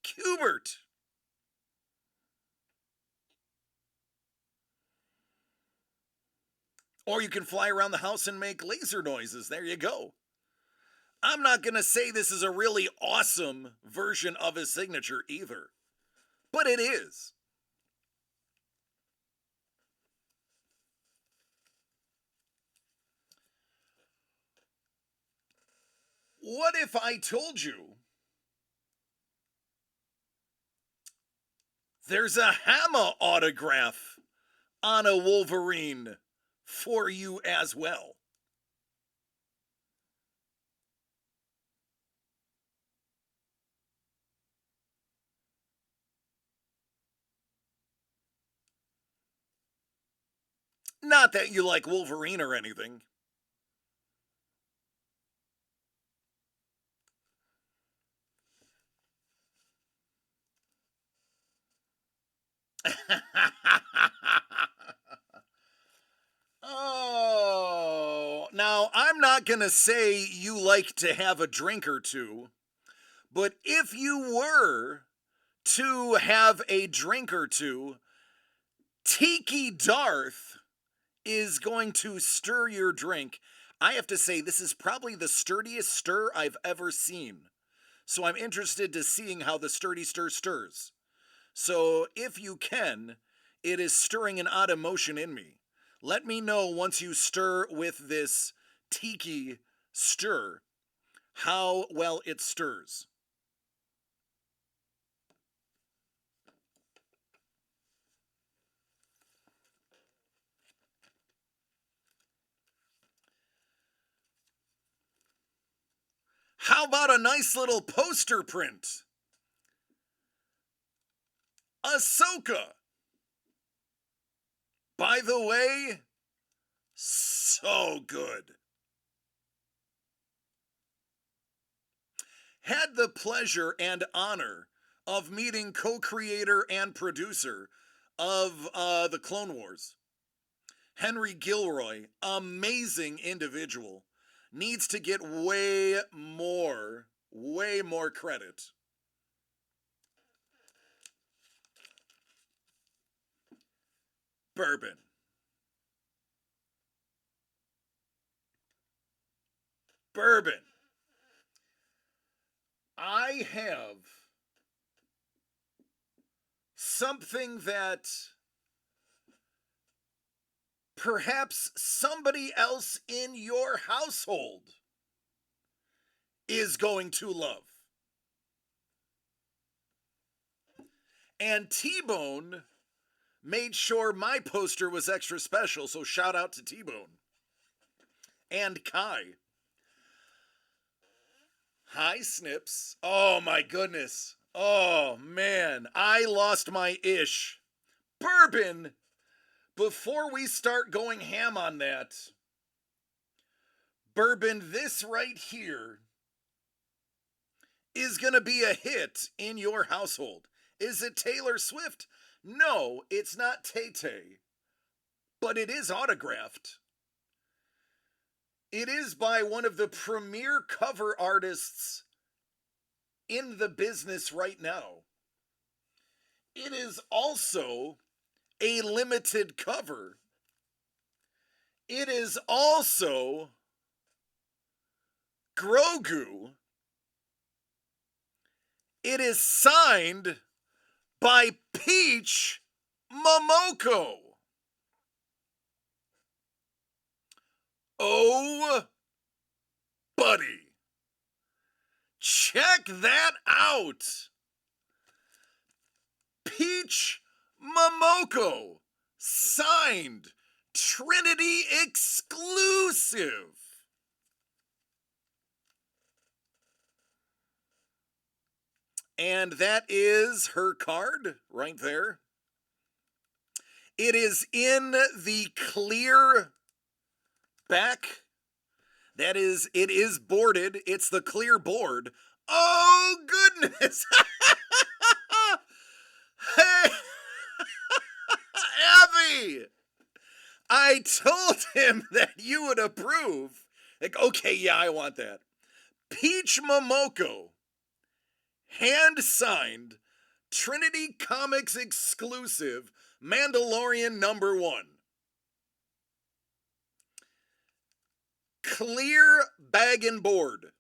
[SPEAKER 1] Kubert. Or you can fly around the house and make laser noises. There you go. I'm not going to say this is a really awesome version of his signature either, but it is. What if I told you there's a Hama autograph on a Wolverine for you as well? Not that you like Wolverine or anything. Oh, now I'm not going to say you like to have a drink or two, but if you were to have a drink or two, Tiki Darth is going to stir your drink. I have to say, this is probably the sturdiest stir I've ever seen. So I'm interested to seeing how the sturdy stir stirs. So if you can, it is stirring an odd emotion in me. Let me know once you stir with this tiki stir how well it stirs. How about a nice little poster print? Ahsoka. By the way, so good. Had the pleasure and honor of meeting co-creator and producer of the Clone Wars, Henry Gilroy, amazing individual, needs to get way more credit. Bourbon. Bourbon. I have something that perhaps somebody else in your household is going to love. And T-Bone made sure my poster was extra special, so shout out to T-Bone. And Kai. Hi, Snips. Oh my goodness. Oh man, I lost my ish. Bourbon! Before we start going ham on that, Bourbon, this right here is gonna be a hit in your household. Is it Taylor Swift? No, it's not Tay-Tay, but it is autographed. It is by one of the premier cover artists in the business right now. It is also a limited cover. It is also Grogu. It is signed by Peach Momoko. Oh, buddy. Check that out. Peach Momoko. Momoko, signed, Trinity exclusive. And that is her card right there. It is in the clear back. That is, it is boarded. It's the clear board. Oh, goodness. Hey, Abby, I told him that you would approve. Like, okay, yeah, I want that. Peach Momoko, hand signed, Trinity Comics exclusive, Mandalorian #1. Clear bag and board.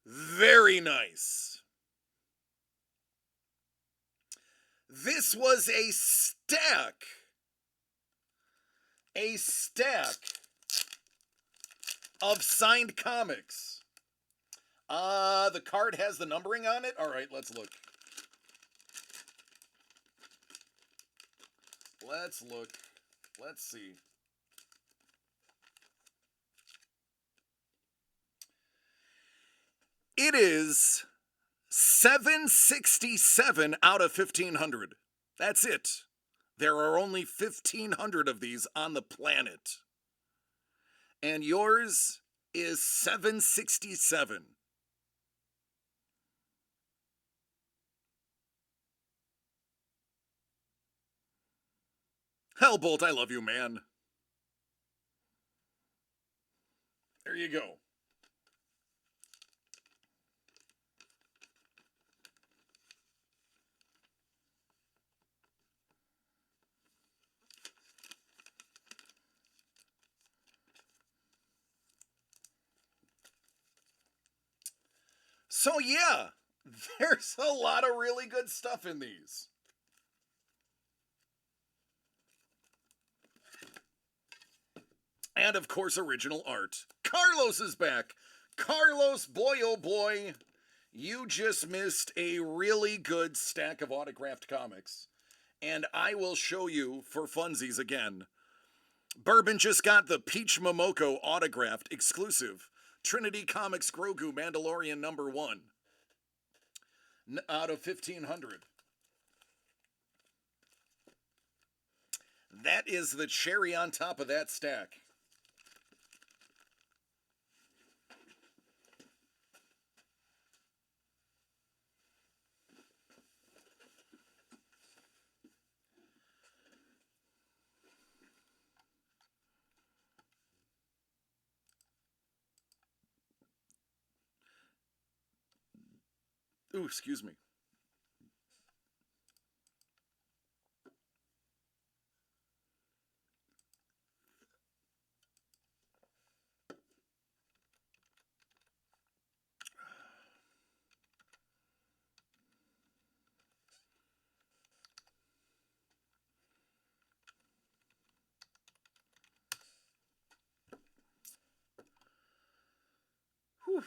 [SPEAKER 1] Very nice. This was a stack. A stack of signed comics. The card has the numbering on it. All right, let's look. Let's look. Let's see. It is 767 out of 1,500. That's it. There are only 1,500 of these on the planet. And yours is 767. Hellbolt, I love you, man. There you go. So yeah, there's a lot of really good stuff in these. And of course, original art. Carlos is back. Carlos, boy oh boy, you just missed a really good stack of autographed comics. And I will show you for funsies again. Bourbon just got the Peach Momoko autographed exclusive Trinity Comics Grogu Mandalorian #1 out of 1,500. That is the cherry on top of that stack. Ooh, excuse me. Whew.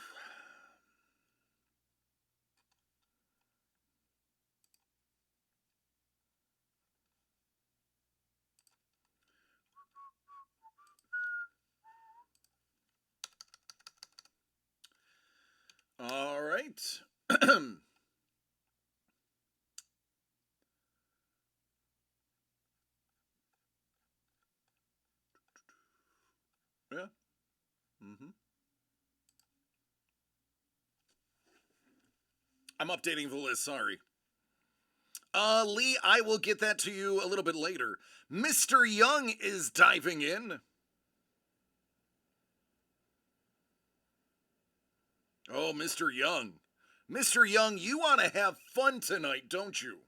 [SPEAKER 1] All right. Yeah. Mm-hmm. I'm updating the list, sorry. Lee, I will get that to you a little bit later. Mr. Young is diving in. Oh, Mr. Young. Mr. Young, you want to have fun tonight, don't you?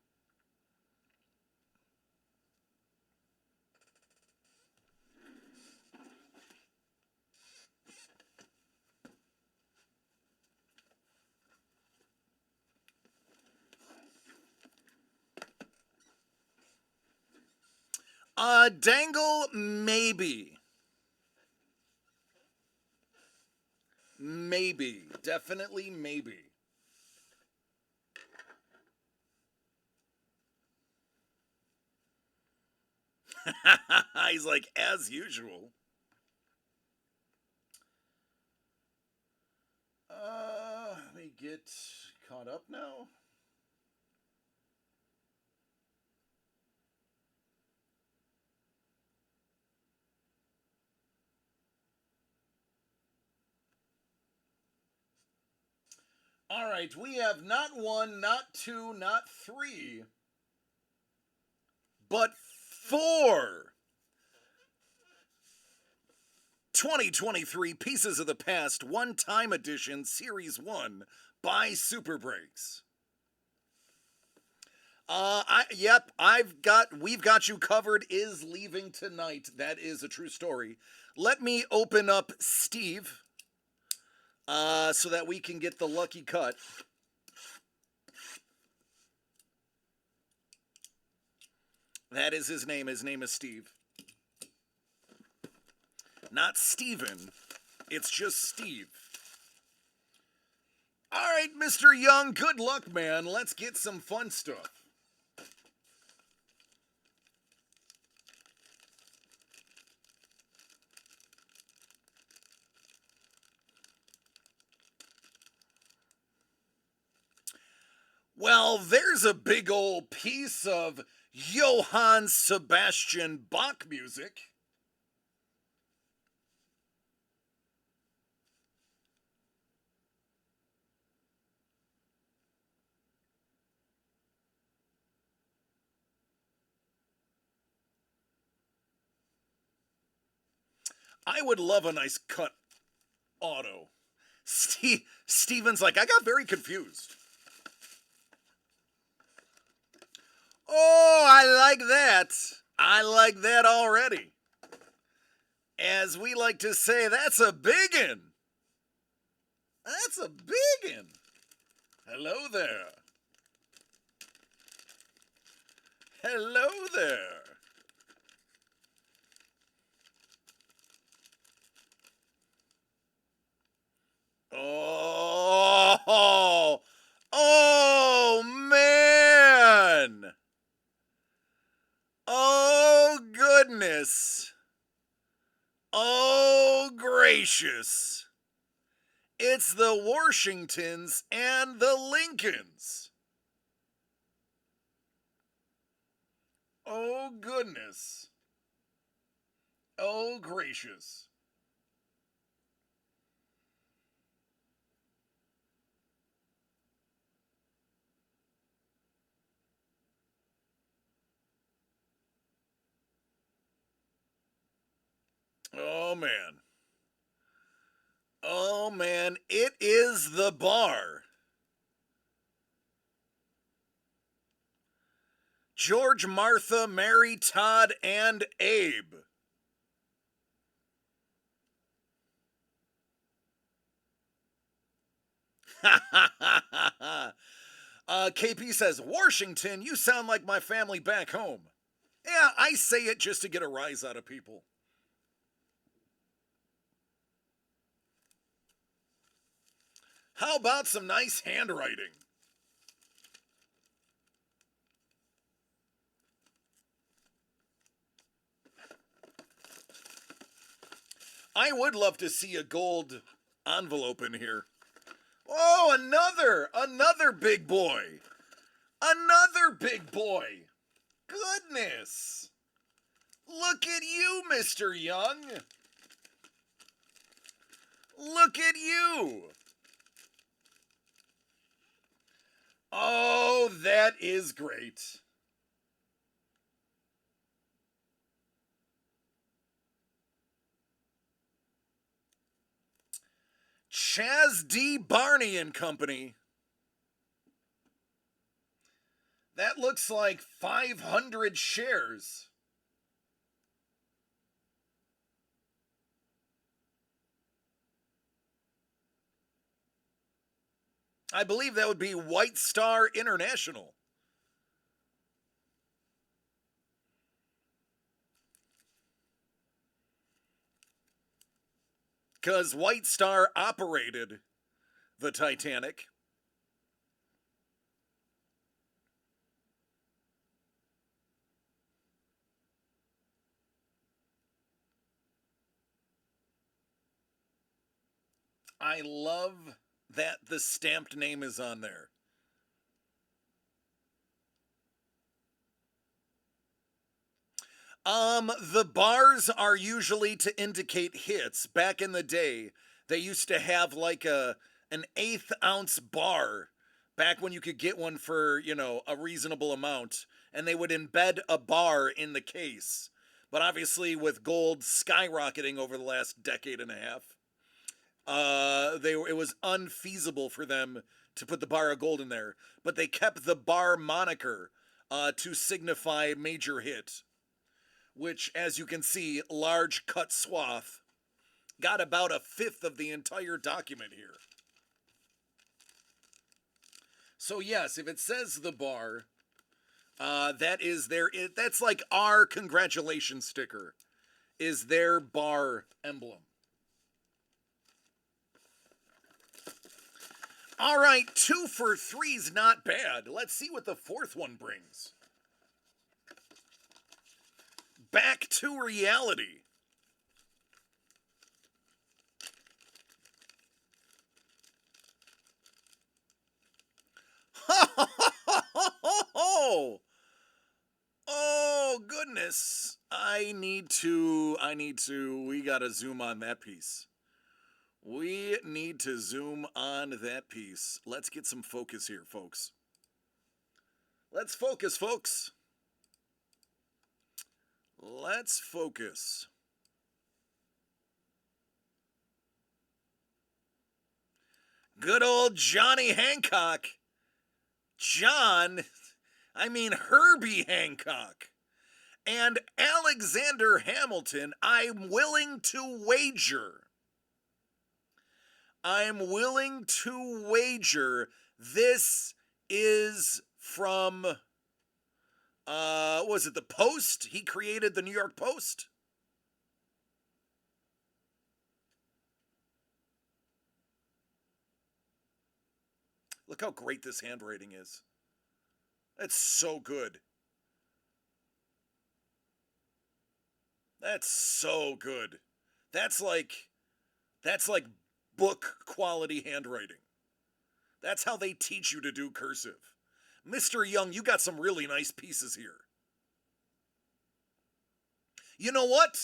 [SPEAKER 1] Dangle, maybe. Maybe. Definitely maybe. He's like, as usual. Let me get caught up now. All right, we have not one, not two, not three, but four 2023 Pieces of the Past One Time Edition Series 1 by Super Breaks. We've got you covered is leaving tonight. That is a true story. Let me open up Steve so that we can get the lucky cut. That is his name. His name is Steve. Not Steven. It's just Steve. All right, Mr. Young, good luck, man. Let's get some fun stuff. Well, there's a big old piece of Johann Sebastian Bach music. I would love a nice cut auto. Steven's like, I got very confused. Oh, I like that. I like that already. As we like to say, that's a biggin. That's a biggin. Hello there. Hello there. Oh, oh man. Oh goodness. Oh gracious. It's the Washingtons and the Lincolns. Oh goodness. Oh gracious. Oh man. Oh man, it is the bar. George, Martha, Mary, Todd, and Abe. KP says, Washington, you sound like my family back home. Yeah, I say it just to get a rise out of people. How about some nice handwriting? I would love to see a gold envelope in here. Oh, another big boy. Another big boy. Goodness. Look at you, Mr. Young. Look at you. Oh, that is great. Chaz D. Barney and Company. That looks like 500 shares. I believe that would be White Star International. Because White Star operated the Titanic. I love that the stamped name is on there. The bars are usually to indicate hits. Back in the day, they used to have like an eighth ounce bar back when you could get one for, a reasonable amount, and they would embed a bar in the case. But obviously, with gold skyrocketing over the last decade and a half, it was unfeasible for them to put the bar of gold in there. But they kept the bar moniker to signify major hit, which, as you can see, large cut swath, got about a fifth of the entire document here. So yes, if it says the bar, that is that's like our congratulations sticker, is their bar emblem. All right, 2 for 3's not bad. Let's see what the fourth one brings. Back to reality. Oh goodness. We gotta zoom on that piece. We need to zoom on that piece. Let's get some focus here, folks. Let's focus, folks. Let's focus. Good old Johnny Hancock. Herbie Hancock. And Alexander Hamilton, I'm willing to wager this is from, was it the Post? He created the New York Post? Look how great this handwriting is. That's so good. That's so good. That's like book quality handwriting. That's how they teach you to do cursive. Mr. Young, you got some really nice pieces here. You know what?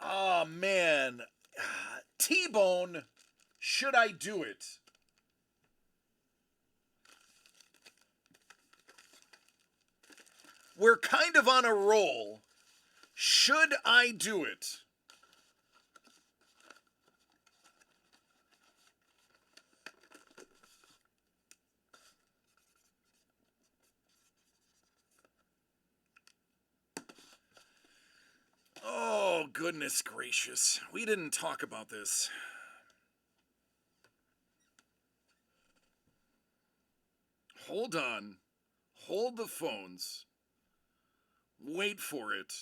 [SPEAKER 1] Oh man. T-Bone, should I do it? We're kind of on a roll. Should I do it? Oh, goodness gracious. We didn't talk about this. Hold on. Hold the phones. Wait for it.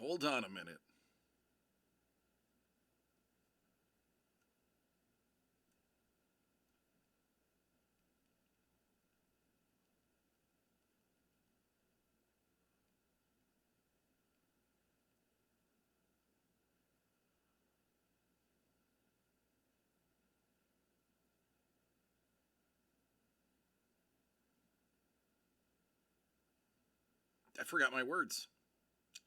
[SPEAKER 1] Hold on a minute. I forgot my words.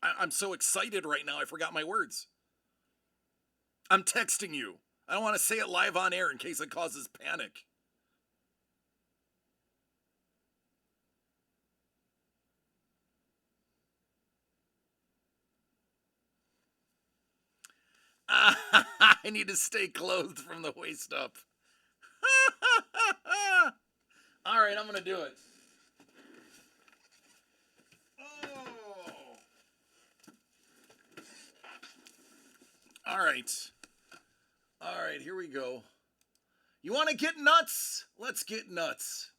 [SPEAKER 1] I'm so excited right now, I forgot my words. I'm texting you. I don't want to say it live on air in case it causes panic. I need to stay clothed from the waist up. All right, I'm going to do it. Oh. All right. All right, here we go. You want to get nuts? Let's get nuts.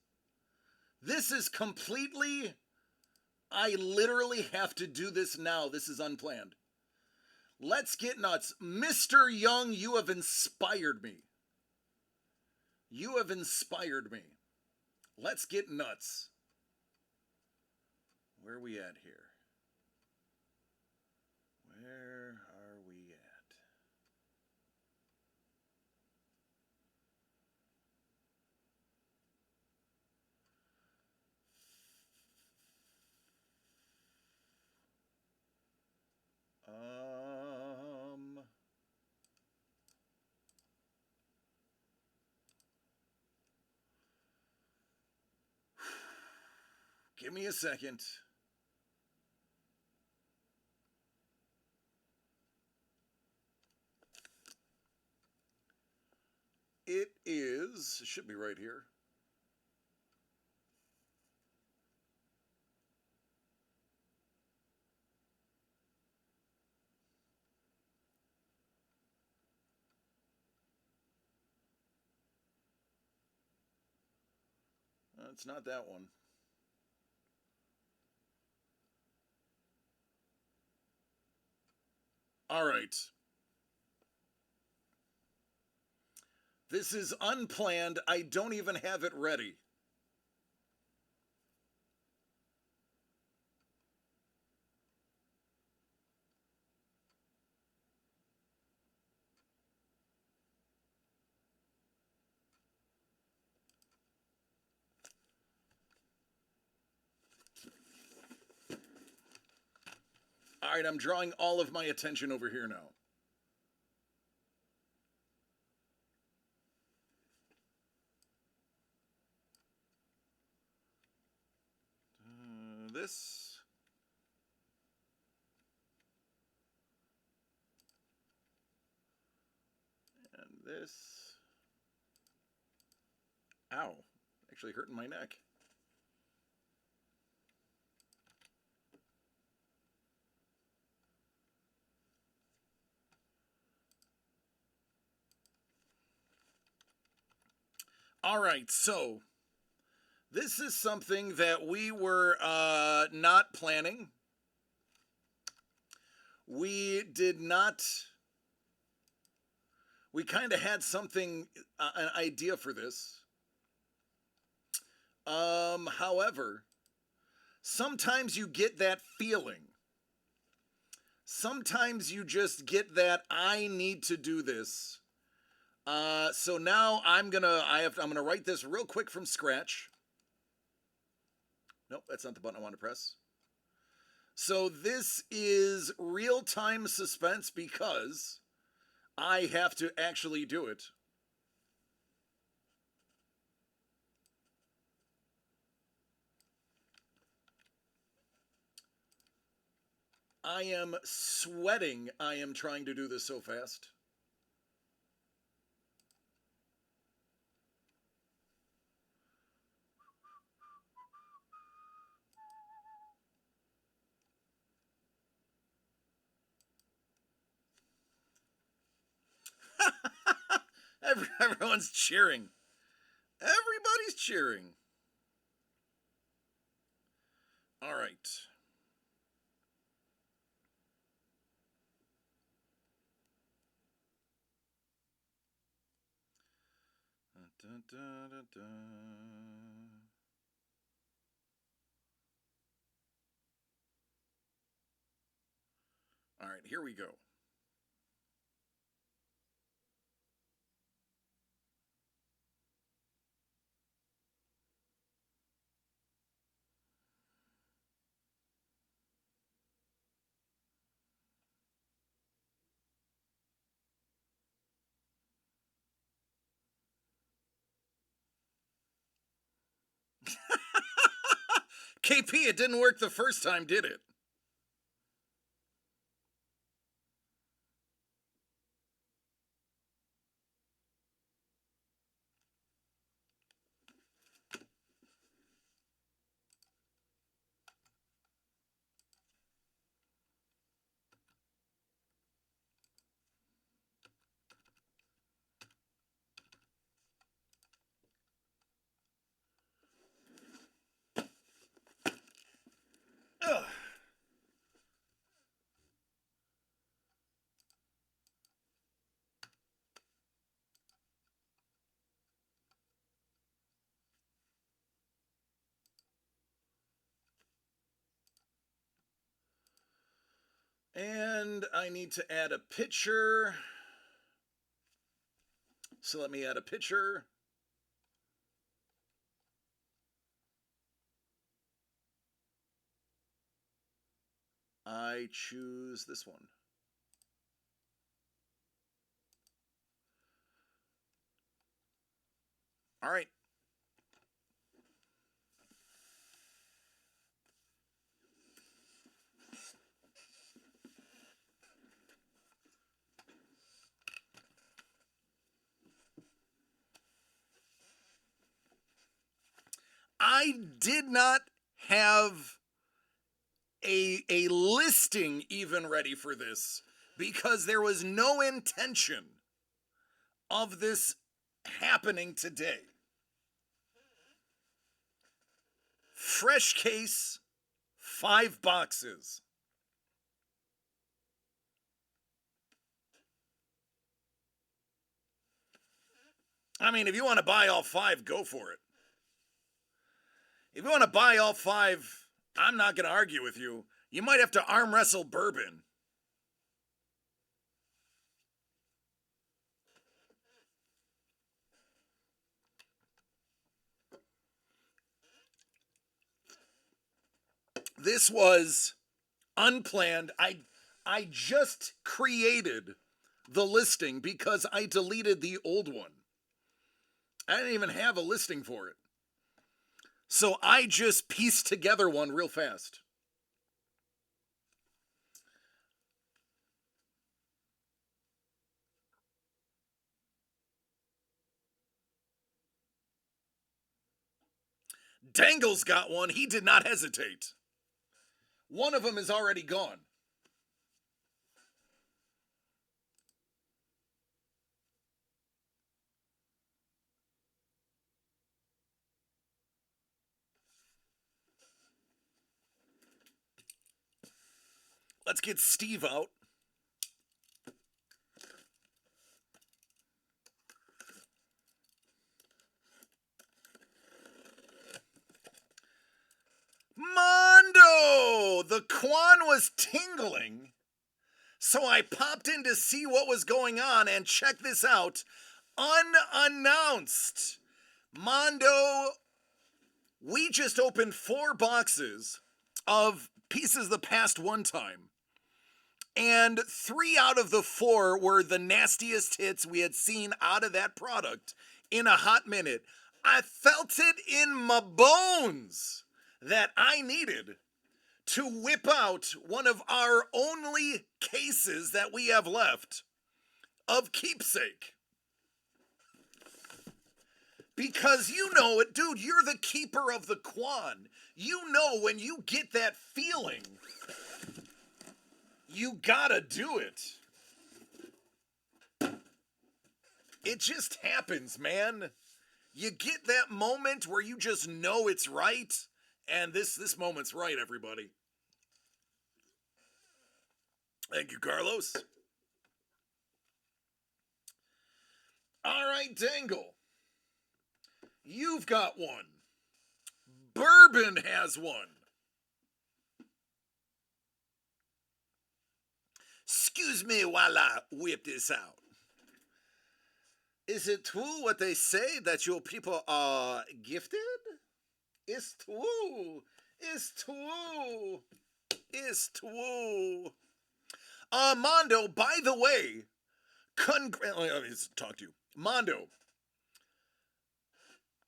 [SPEAKER 1] This is completely... I literally have to do this now. This is unplanned. Let's get nuts. Mr. Young, you have inspired me. You have inspired me. Let's get nuts. Where are we at here? Where are we at? Give me a second. It is, should be right here. It's not that one. All right. This is unplanned. I don't even have it ready. All right, I'm drawing all of my attention over here now. This. And this. Ow. Actually hurting my neck. All right, so this is something that we were not planning. We did not. We kind of had something, an idea for this. However, sometimes you get that feeling. Sometimes you just get that I need to do this. So now I'm gonna write this real quick from scratch. Nope, that's not the button I want to press. So this is real-time suspense because I have to actually do it. I am sweating. I am trying to do this so fast. Everyone's cheering. Everybody's cheering. All right. Dun, dun, dun, dun. All right, here we go. KP, it didn't work the first time, did it? Ugh. And I need to add a picture. So let me add a picture. I choose this one. All right. I did not have a listing even ready for this because there was no intention of this happening today. Fresh case, 5 boxes. I mean, if you want to buy all 5, go for it. If you want to buy all 5, I'm not going to argue with you. You might have to arm wrestle Bourbon. This was unplanned. I just created the listing because I deleted the old one. I didn't even have a listing for it. So I just pieced together one real fast. Dangle's got one. He did not hesitate. One of them is already gone. Let's get Steve out. Mondo! The Quan was tingling. So I popped in to see what was going on, and check this out. Unannounced. Mondo, we just opened 4 boxes of Pieces of the Past one time. And 3 out of the 4 were the nastiest hits we had seen out of that product in a hot minute. I felt it in my bones that I needed to whip out one of our only cases that we have left of Keepsake. Because you know it, dude, you're the keeper of the Quan. You know when you get that feeling, you gotta do it. It just happens, man. You get that moment where you just know it's right, and this moment's right, everybody. Thank you, Carlos. All right, Dangle. You've got one. Bourbon has one. Excuse me while I whip this out. Is it true what they say that your people are gifted? It's true. It's true. It's true. Mondo, by the way, let me talk to you. Mondo,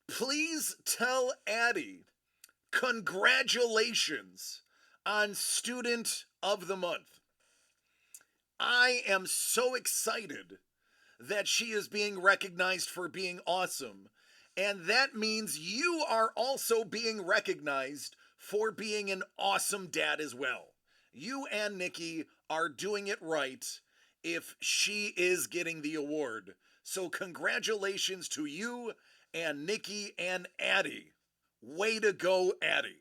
[SPEAKER 1] please tell Addie congratulations on Student of the Month. I am so excited that she is being recognized for being awesome. And that means you are also being recognized for being an awesome dad as well. You and Nikki are doing it right if she is getting the award. So congratulations to you and Nikki and Addie. Way to go, Addie.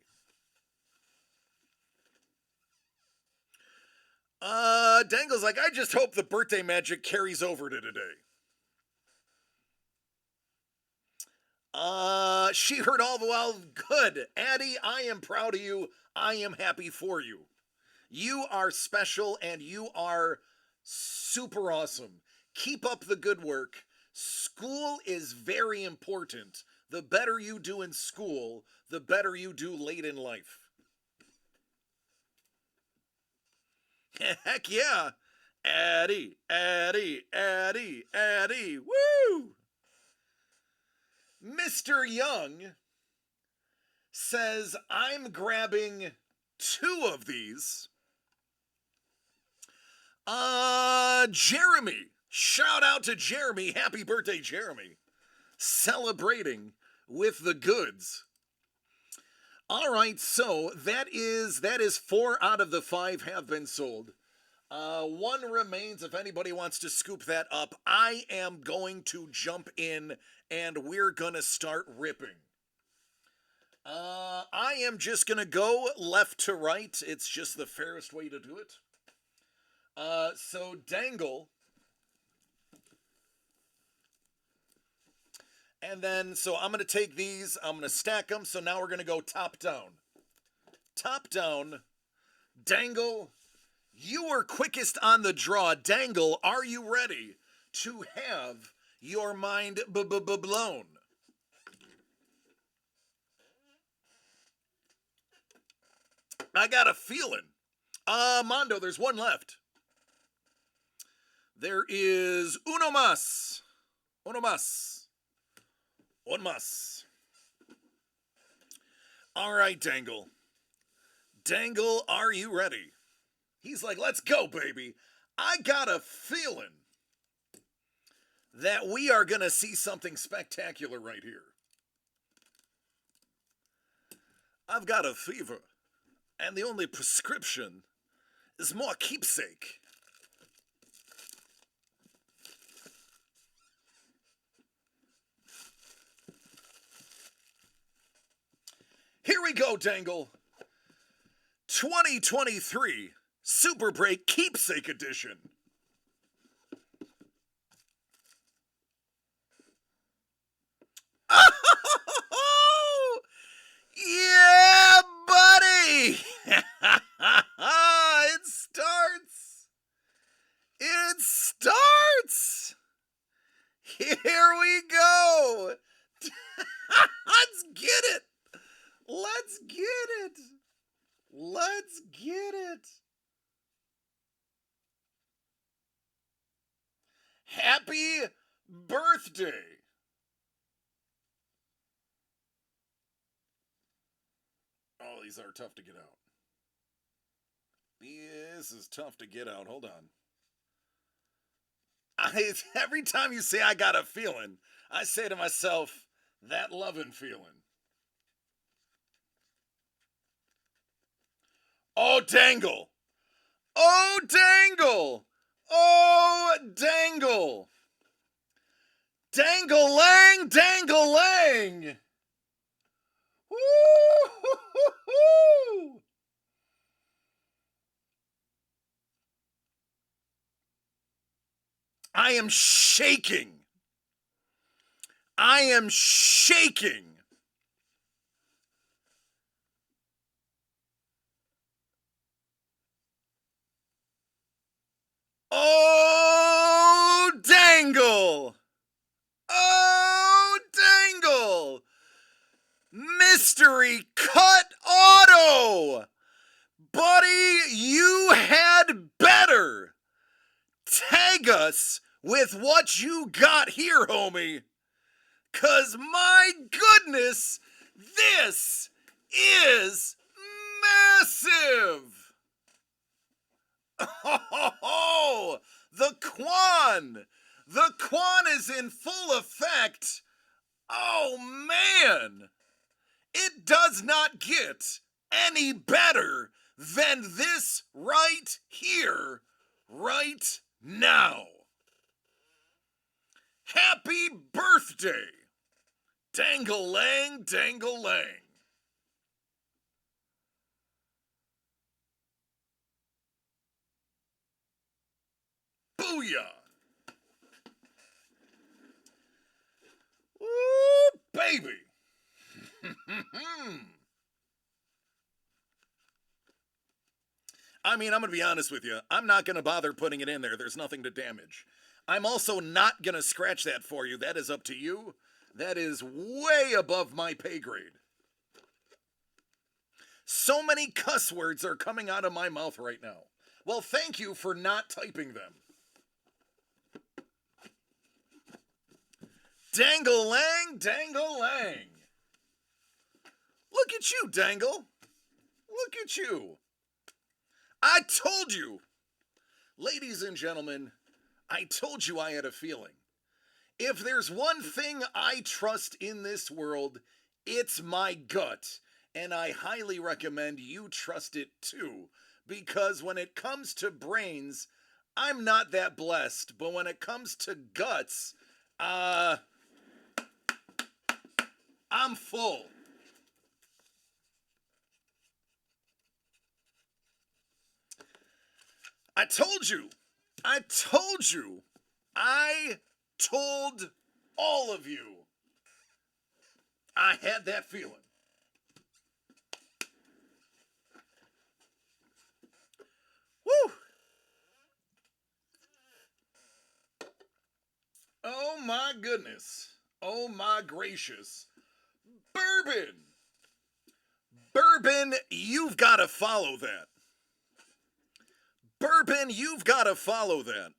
[SPEAKER 1] Dangle's like, I just hope the birthday magic carries over to today. She heard all the while. Good. Addie, I am proud of you. I am happy for you. You are special and you are super awesome. Keep up the good work. School is very important. The better you do in school, the better you do late in life. Heck yeah. Addy, Addy, Addy, Addy. Woo! Mr. Young says, I'm grabbing 2 of these. Jeremy. Shout out to Jeremy. Happy birthday, Jeremy. Celebrating with the goods. All right, so that is 4 out of the 5 have been sold. 1 remains. If anybody wants to scoop that up, I am going to jump in and we're gonna start ripping. I am just gonna go left to right. It's just the fairest way to do it. So Dangle. And then, so I'm going to take these, I'm going to stack them, so now we're going to go top down. Top down. Dangle, you were quickest on the draw. Dangle, are you ready to have your mind blown? I got a feeling. Mondo, there's 1 left. There is uno más. Uno más. 1 más. All right, Dangle. Dangle, are you ready? He's like, let's go, baby. I got a feeling that we are going to see something spectacular right here. I've got a fever, and the only prescription is more keepsake. Here we go, Dangle. 2023 Super Break Keepsake Edition. Oh, yeah, buddy. It starts. It starts. Here we go. Let's get it. Let's get it. Let's get it. Happy birthday. Oh, these are tough to get out. This is tough to get out. Hold on. Every time you say I got a feeling, I say to myself, that lovin' feeling. Oh, Dangle. Oh, Dangle. Oh, Dangle. Dangle-lang, dangle-lang. Woo-hoo-hoo-hoo. I am shaking. I am shaking. Oh, Dangle. Oh, Dangle. Mystery cut auto. Buddy, you had better tag us with what you got here, homie. 'Cause my goodness, this is massive. Oh, the Quan. The Quan is in full effect. Oh, man. It does not get any better than this right here, right now. Happy birthday, Dangle-lang, dangle-lang. Booyah. Woo, baby. I mean, I'm going to be honest with you. I'm not going to bother putting it in there. There's nothing to damage. I'm also not going to scratch that for you. That is up to you. That is way above my pay grade. So many cuss words are coming out of my mouth right now. Well, thank you for not typing them. Dangle-lang, dangle-lang. Look at you, Dangle. Look at you. I told you. Ladies and gentlemen, I told you I had a feeling. If there's one thing I trust in this world, it's my gut. And I highly recommend you trust it too. Because when it comes to brains, I'm not that blessed. But when it comes to guts, I'm full. I told you. I told you. I told all of you. I had that feeling. Woo! Oh my goodness. Oh my gracious. Bourbon! Bourbon, you've got to follow that. Bourbon, you've got to follow that.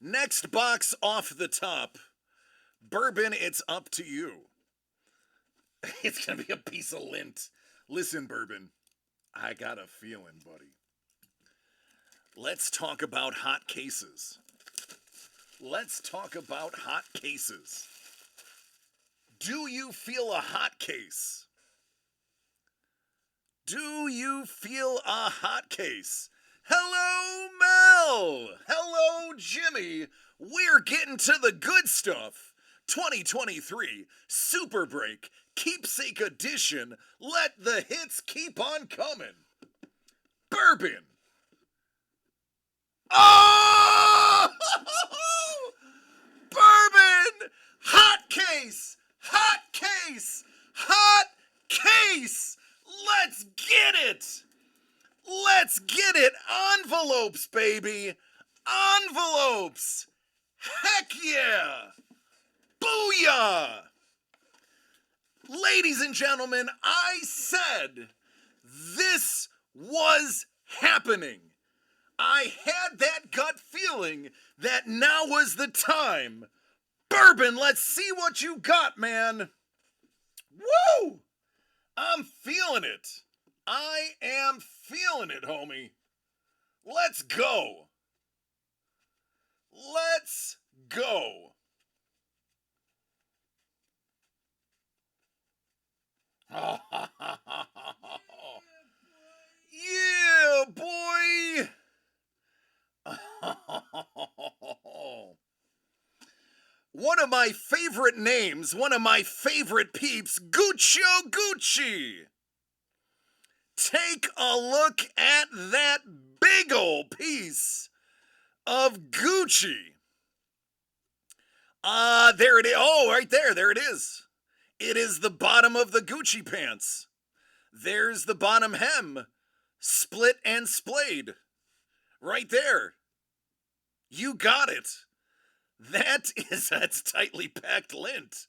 [SPEAKER 1] Next box off the top. Bourbon, it's up to you. It's going to be a piece of lint. Listen, Bourbon, I got a feeling, buddy. Let's talk about hot cases. Let's talk about hot cases. Do you feel a hot case? Do you feel a hot case? Hello, Mel! Hello, Jimmy! We're getting to the good stuff. 2023 Super Break Keepsake Edition. Let the hits keep on coming. Bourbon. Oh! Bourbon! Hot case! Hot case! Hot case! Let's get it! Let's get it! Envelopes, baby! Envelopes! Heck yeah! Booyah! Ladies and gentlemen, I said this was happening. I had that gut feeling that now was the time. Bourbon, let's see what you got, man. Woo! I'm feeling it. I am feeling it, homie. Let's go. Let's go. Yeah, boy. One of my favorite names, one of my favorite peeps, Guccio Gucci. Take a look at that big old piece of Gucci. There it is. Oh, right there. There it is. It is the bottom of the Gucci pants. There's the bottom hem. Split and splayed. Right there. You got it. That's tightly packed lint.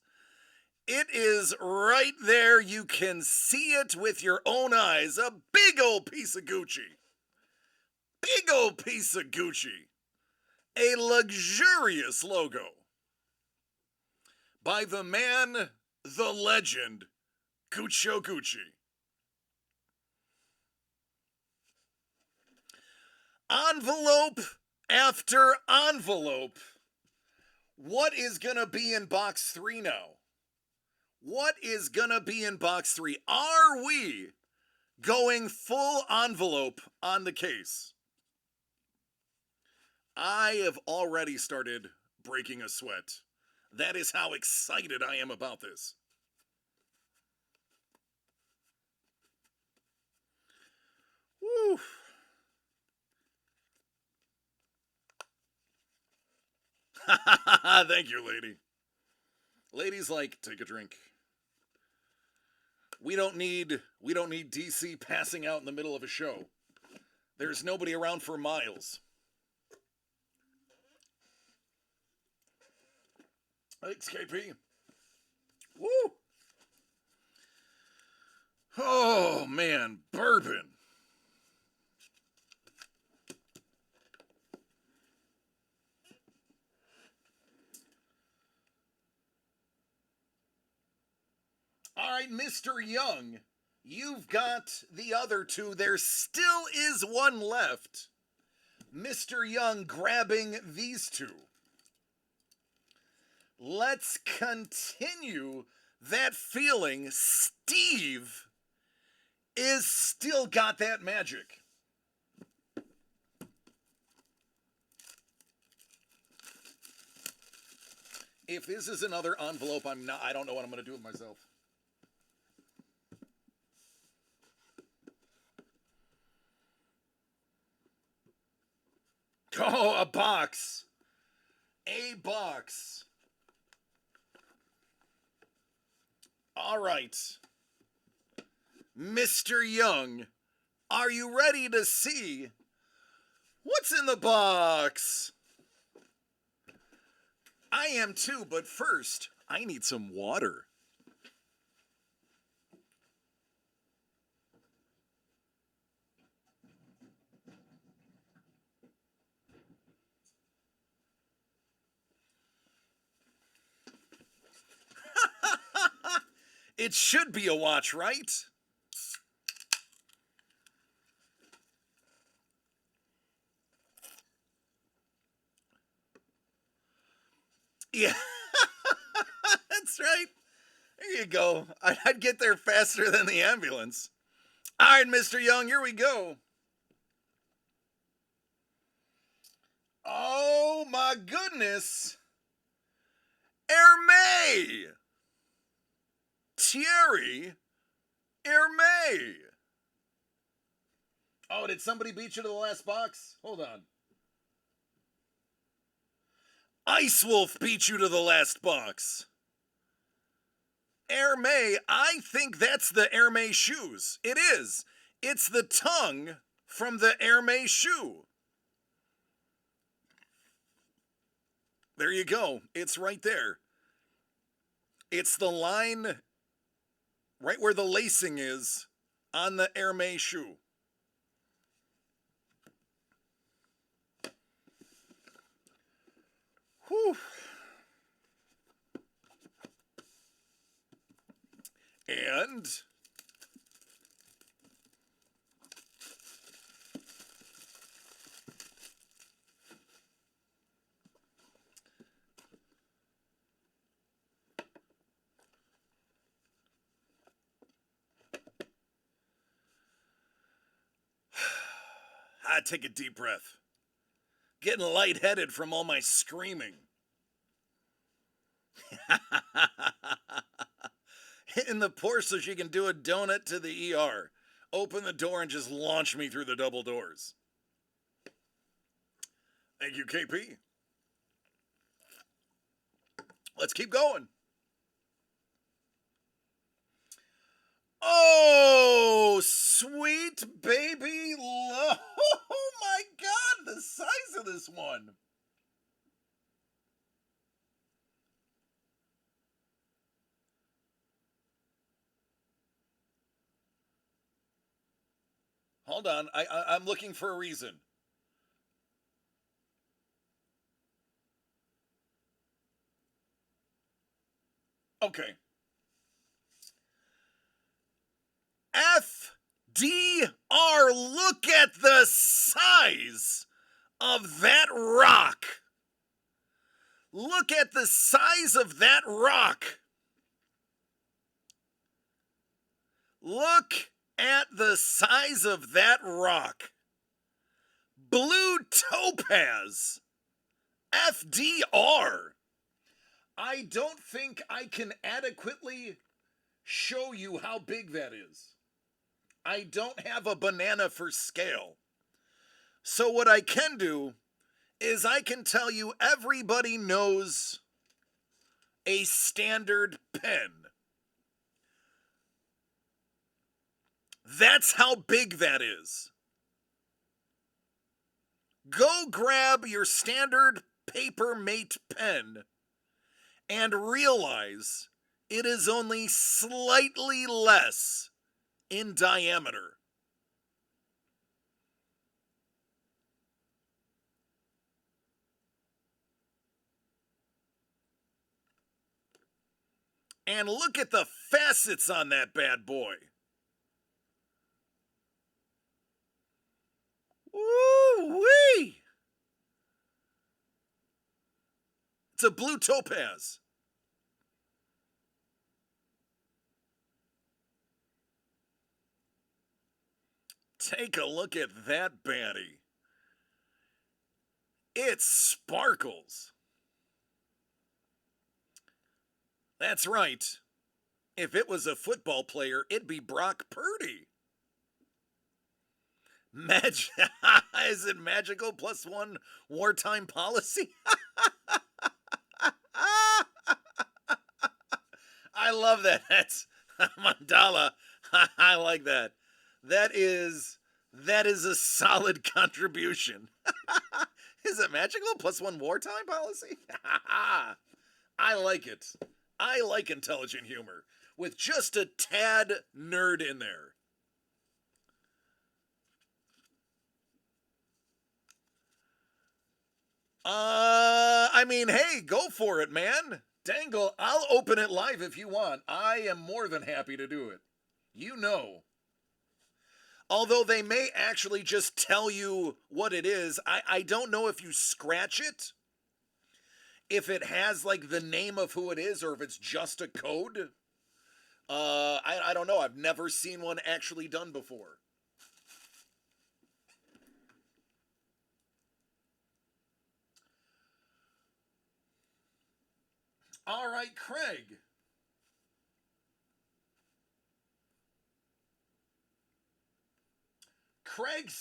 [SPEAKER 1] It is right there. You can see it with your own eyes. A big old piece of Gucci. Big old piece of Gucci. A luxurious logo. By the man, the legend, Guccio Gucci. Envelope after envelope. What is gonna be in box 3 now? What is gonna be in box 3? Are we going full envelope on the case? I have already started breaking a sweat. That is how excited I am about this. Woo. Thank you, lady. Ladies like, take a drink. We don't need DC passing out in the middle of a show. There's nobody around for miles. Thanks, KP. Woo! Oh, man, bourbon. All right, Mr. Young, you've got the other two. There still is one left. Mr. Young grabbing these two. Let's continue that feeling. Steve is still got that magic. If this is another envelope, I don't know what I'm going to do with myself. Oh, a box. A box. All right. Mr. Young, are you ready to see what's in the box? I am too, but first, I need some water. It should be a watch, right? Yeah, that's right. There you go. I'd get there faster than the ambulance. All right, Mr. Young, here we go. Oh, my goodness. Hermé! Thierry Hermé! Oh, did somebody beat you to the last box? Hold on. Ice Wolf beat you to the last box. Hermé, I think that's the Hermé shoes. It is. It's the tongue from the Hermé shoe. There you go. It's right there. It's the line right where the lacing is on the Hermé shoe. Whew. And I take a deep breath. Getting lightheaded from all my screaming. Hitting the porch so she can do a donut to the ER. Open the door and just launch me through the double doors. Thank you, KP. Let's keep going. Oh, sweet baby love. Oh my God, the size of this one. Hold on, I'm looking for a reason. Okay. FDR, look at the size of that rock. Look at the size of that rock. Look at the size of that rock. Blue topaz. FDR. I don't think I can adequately show you how big that is. I don't have a banana for scale. So what I can do is I can tell you everybody knows a standard pen. That's how big that is. go grab your standard paper mate pen and realize it is only slightly less in diameter. And look at the facets on that bad boy. Woo-wee! It's a blue topaz. Take a look at that baddie. It sparkles. That's right. If it was a football player, it'd be Brock Purdy. Is it magical +1 wartime policy? I love that. That's Mandala. I like that. That is a solid contribution. Is it magical +1 wartime policy? I like it. I like intelligent humor with just a tad nerd in there. I mean, hey, go for it, man. Dangle, I'll open it live if you want. I am more than happy to do it. You know. Although they may actually just tell you what it is. I don't know if you scratch it, if it has like the name of who it is, or if it's just a code. I don't know. I've never seen one actually done before. All right, Craig. Craig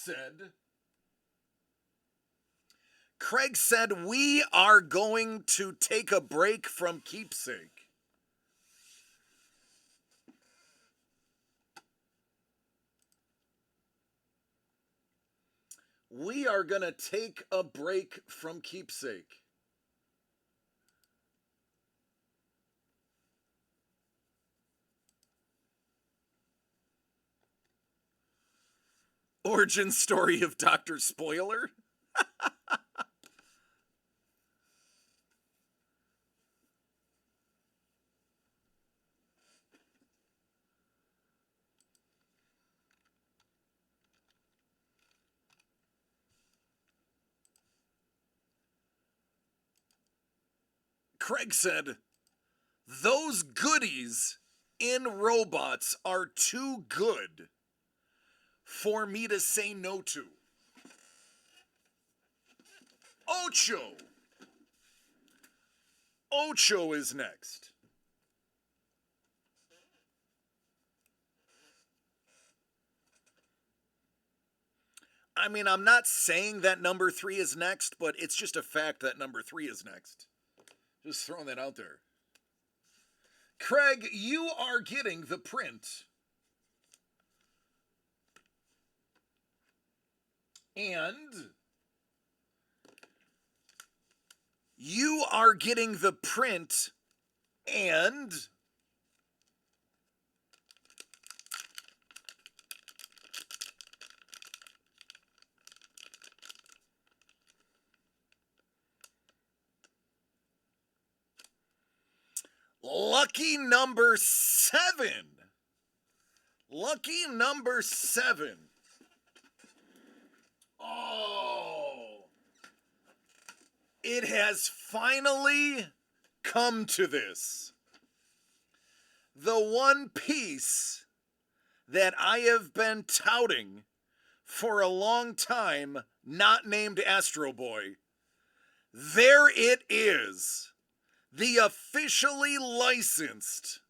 [SPEAKER 1] said, we are going to take a break from Keepsake. We are going to take a break from Keepsake. Origin story of Dr. Spoiler? Craig said, those goodies in robots are too good for me to say no to. Ocho is next. I mean, I'm not saying that number 3 is next, but it's just a fact that number 3 is next. Just throwing that out there. Craig, you are getting the print. And you are getting the print and lucky number 7. Lucky number 7. Oh. It has finally come to this. The one piece that I have been touting for a long time, not named Astro Boy. There it is. The officially licensed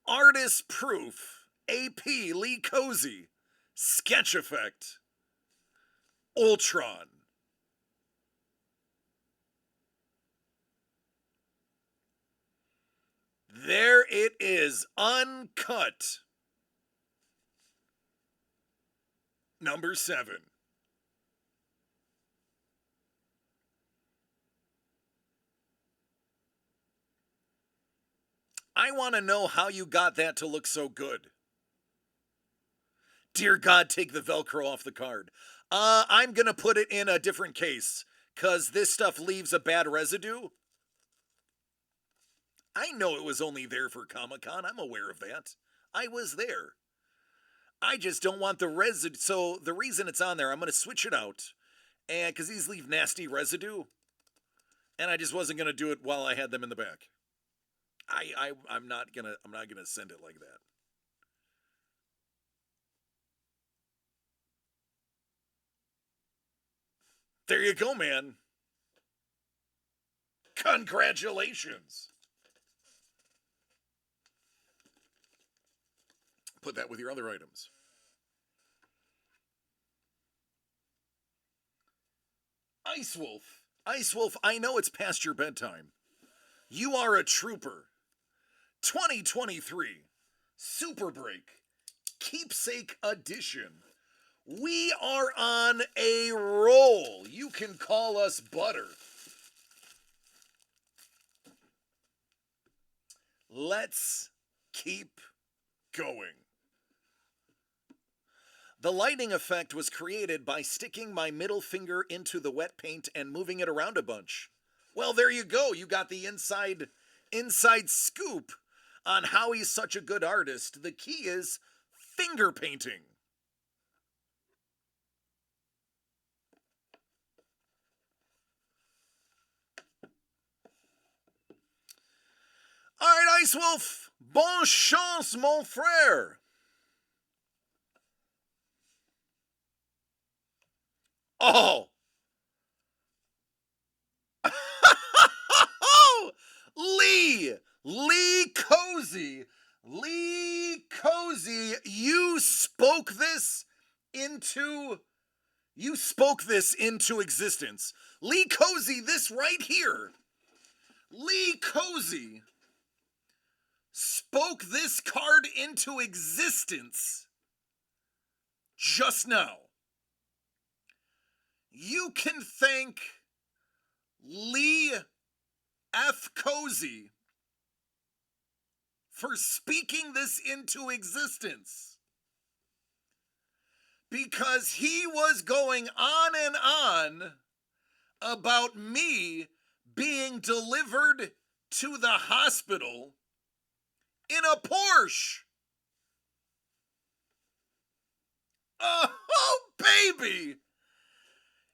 [SPEAKER 1] artist proof AP Lee Cozy sketch effect Ultron. There it is, uncut. Number 7. I want to know how you got that to look so good. Dear God, take the Velcro off the card. I'm going to put it in a different case because this stuff leaves a bad residue. I know it was only there for Comic-Con. I'm aware of that. I was there. I just don't want the residue. So the reason it's on there, I'm going to switch it out. And because these leave nasty residue. And I just wasn't going to do it while I had them in the back. I'm not gonna send it like that. There you go, man. Congratulations. Put that with your other items. Ice Wolf. Ice Wolf, I know it's past your bedtime. You are a trooper. 2023 Super Break Keepsake Edition. We are on a roll. You can call us butter. Let's keep going. The lighting effect was created by sticking my middle finger into the wet paint and moving it around a bunch. Well, there you go. You got the inside scoop on how he's such a good artist. The key is finger painting. All right, Ice Wolf. Bonne chance, mon frère. Oh. Lee Cozy. Lee Cozy, you spoke this into existence. Lee Cozy, this right here. Lee Cozy spoke this card into existence just now. You can thank Lee F. Cozy for speaking this into existence. Because he was going on and on about me being delivered to the hospital in a Porsche. Oh, baby!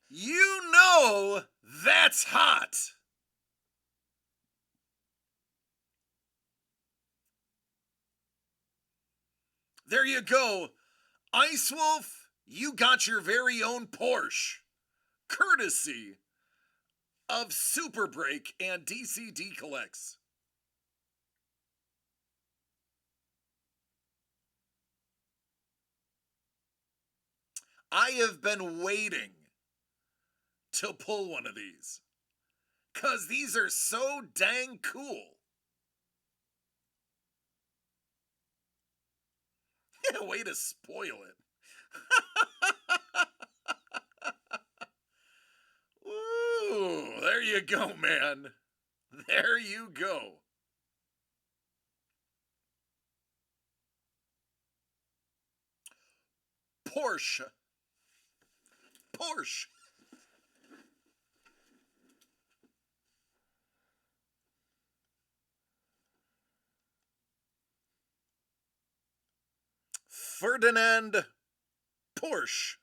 [SPEAKER 1] You know that's hot. There you go. Ice Wolf, you got your very own Porsche. Courtesy of Super Break and DCD Collects. I have been waiting to pull one of these. 'Cause these are so dang cool. Way to spoil it. Ooh, there you go, man. There you go. Porsche. Porsche. Ferdinand Porsche.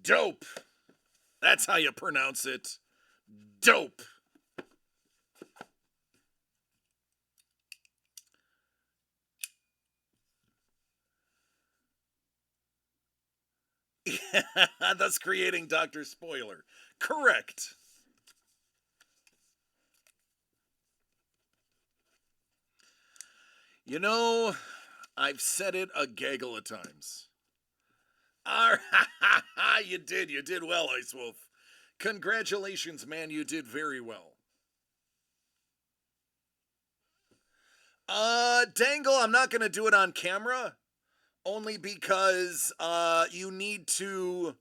[SPEAKER 1] Dope. That's how you pronounce it. Dope. Thus creating Dr. Spoiler. Correct. You know, I've said it a gaggle of times. You did well, Ice Wolf. Congratulations, man, you did very well. Dangle, I'm not gonna do it on camera, Only because um, you need to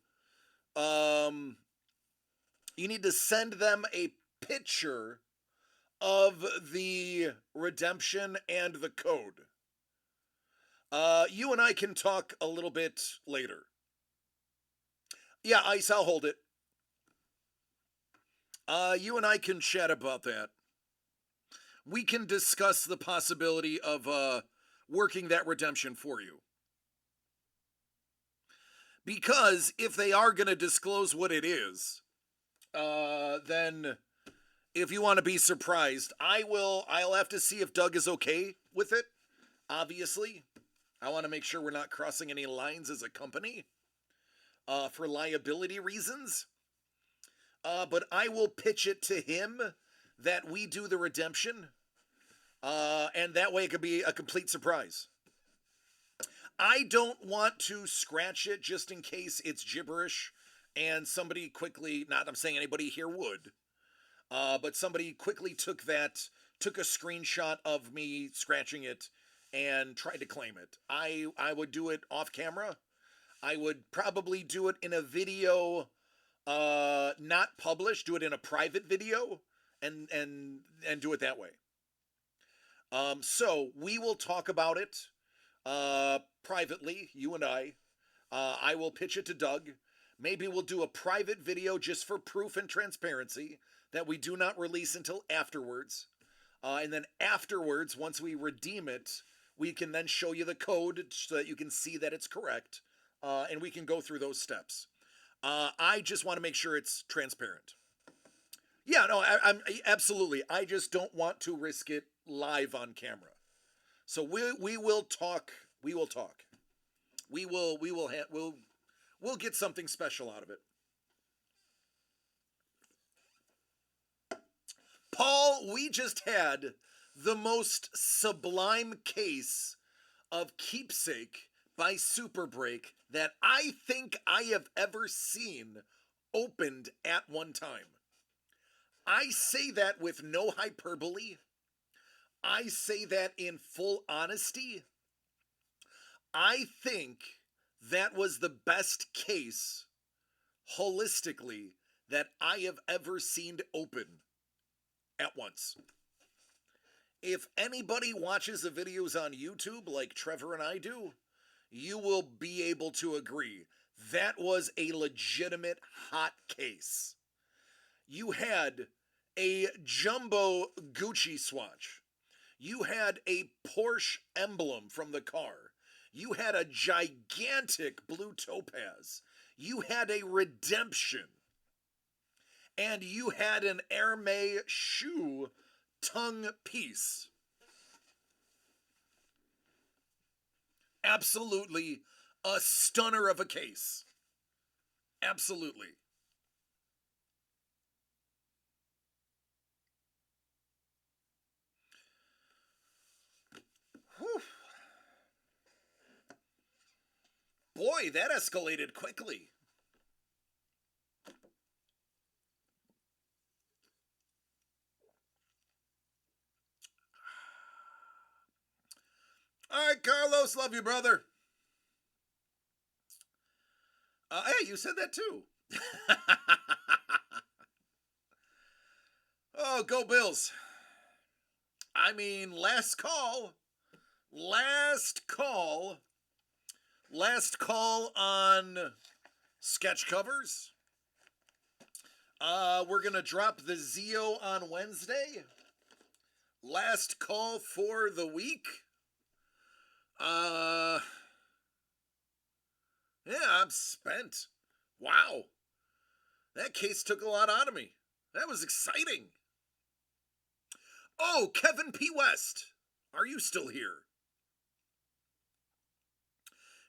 [SPEAKER 1] send them a picture of the redemption and the code. You and I can talk a little bit later. Yeah, Ice, I'll hold it. You and I can chat about that. We can discuss the possibility of working that redemption for you. Because if they are going to disclose what it is, then if you want to be surprised, I'll have to see if Doug is okay with it. Obviously, I want to make sure we're not crossing any lines as a company for liability reasons. But I will pitch it to him that we do the redemption, and that way it could be a complete surprise. I don't want to scratch it just in case it's gibberish and somebody quickly, not I'm saying anybody here would, but somebody quickly took a screenshot of me scratching it and tried to claim it. I would do it off camera. I would probably do it in a video, not published, do it in a private video and do it that way. So we will talk about it privately, you and I. I will pitch it to Doug. Maybe we'll do a private video just for proof and transparency that we do not release until afterwards. And then afterwards, once we redeem it, we can then show you the code so that you can see that it's correct. And we can go through those steps. I just want to make sure it's transparent. Yeah, no, I'm absolutely. I just don't want to risk it live on camera. So we will talk. We will talk. We'll get something special out of it. Paul, we just had the most sublime case of Keepsake by Super Break that I think I have ever seen opened at one time. I say that with no hyperbole. I say that in full honesty. I think that was the best case, holistically, that I have ever seen open at once. If anybody watches the videos on YouTube like Trevor and I do, you will be able to agree that was a legitimate hot case. You had a jumbo Gucci swatch. You had a Porsche emblem from the car. You had a gigantic blue topaz. You had a redemption. And you had an Hermes shoe tongue piece. Absolutely a stunner of a case. Absolutely. Whew. Boy, that escalated quickly. All right, Carlos, love you, brother. Hey, you said that too. Oh, go Bills. I mean, last call. Last call. Last call on sketch covers. We're going to drop the Zio on Wednesday. Last call for the week. Yeah, I'm spent. Wow. That case took a lot out of me. That was exciting. Oh, Kevin P. West. Are you still here?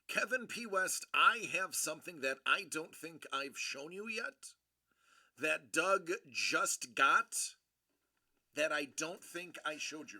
[SPEAKER 1] Kevin P. West, I have something that I don't think I've shown you yet, that Doug just got, that I don't think I showed you.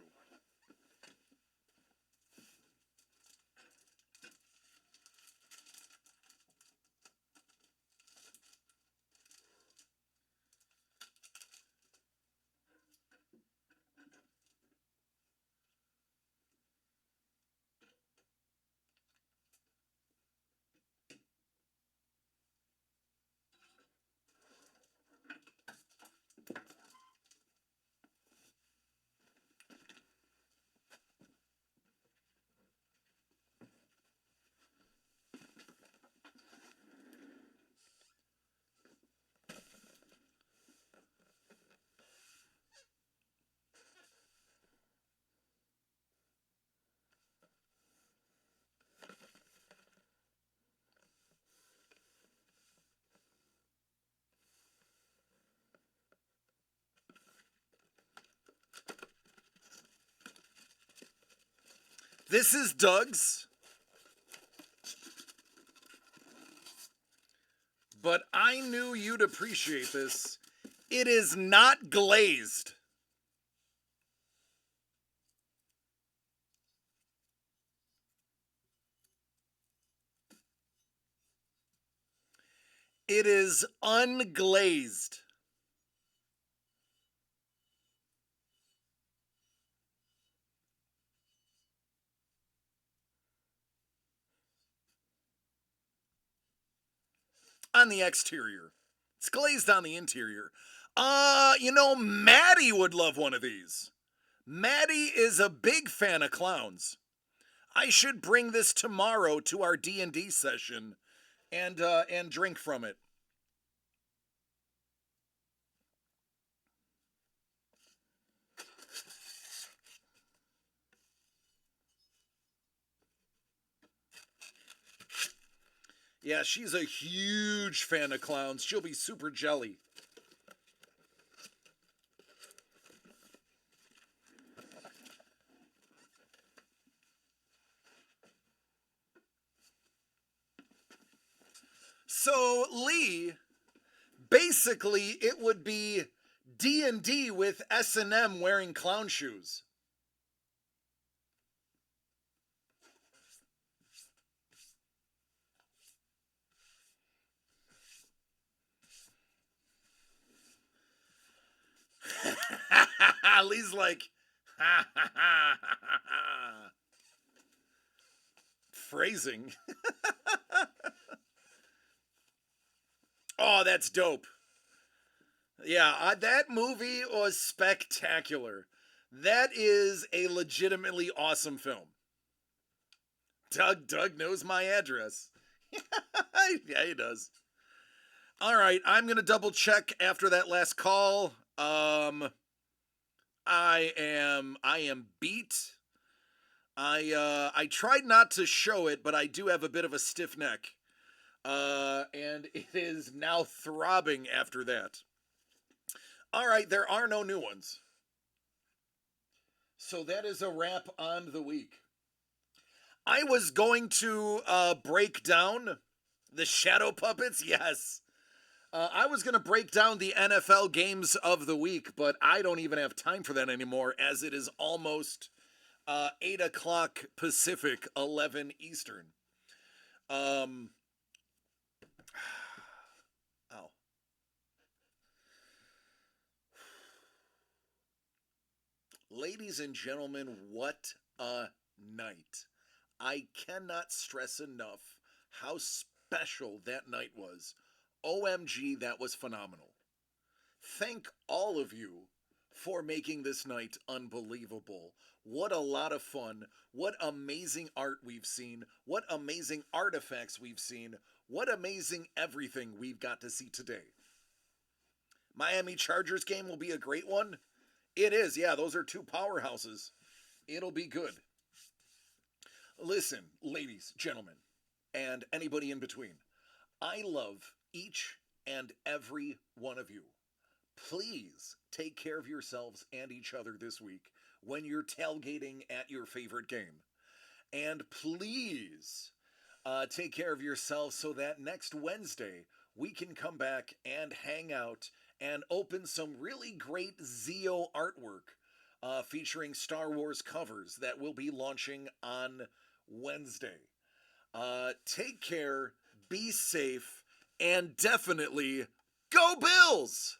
[SPEAKER 1] This is Doug's, but I knew you'd appreciate this. It is not glazed. It is unglazed. On the exterior. It's glazed on the interior. Maddie would love one of these. Maddie is a big fan of clowns. I should bring this tomorrow to our D&D session and drink from it. Yeah, she's a huge fan of clowns. She'll be super jelly. So, Lee, basically it would be D&D with S&M wearing clown shoes. Lee's like, ha ha ha ha ha. Phrasing. Oh, that's dope. Yeah, that movie was spectacular. That is a legitimately awesome film. Doug knows my address. Yeah, he does. All right, I'm gonna double check after that last call. I am beat. I tried not to show it, but I do have a bit of a stiff neck. And it is now throbbing after that. All right, there are no new ones. So that is a wrap on the week. I was going to break down the Shadow Puppets, yes. I was going to break down the NFL games of the week, but I don't even have time for that anymore as it is almost 8 o'clock Pacific, 11 Eastern. Ow. Ladies and gentlemen, what a night. I cannot stress enough how special that night was. OMG, that was phenomenal. Thank all of you for making this night unbelievable. What a lot of fun. What amazing art we've seen. What amazing artifacts we've seen. What amazing everything we've got to see today. Miami Chargers game will be a great one. It is, yeah, those are two powerhouses. It'll be good. Listen, ladies, gentlemen, and anybody in between, I love each and every one of you. Please take care of yourselves and each other this week when you're tailgating at your favorite game. And please take care of yourselves so that next Wednesday we can come back and hang out and open some really great Zeo artwork featuring Star Wars covers that will be launching on Wednesday. Take care, be safe, and definitely go Bills!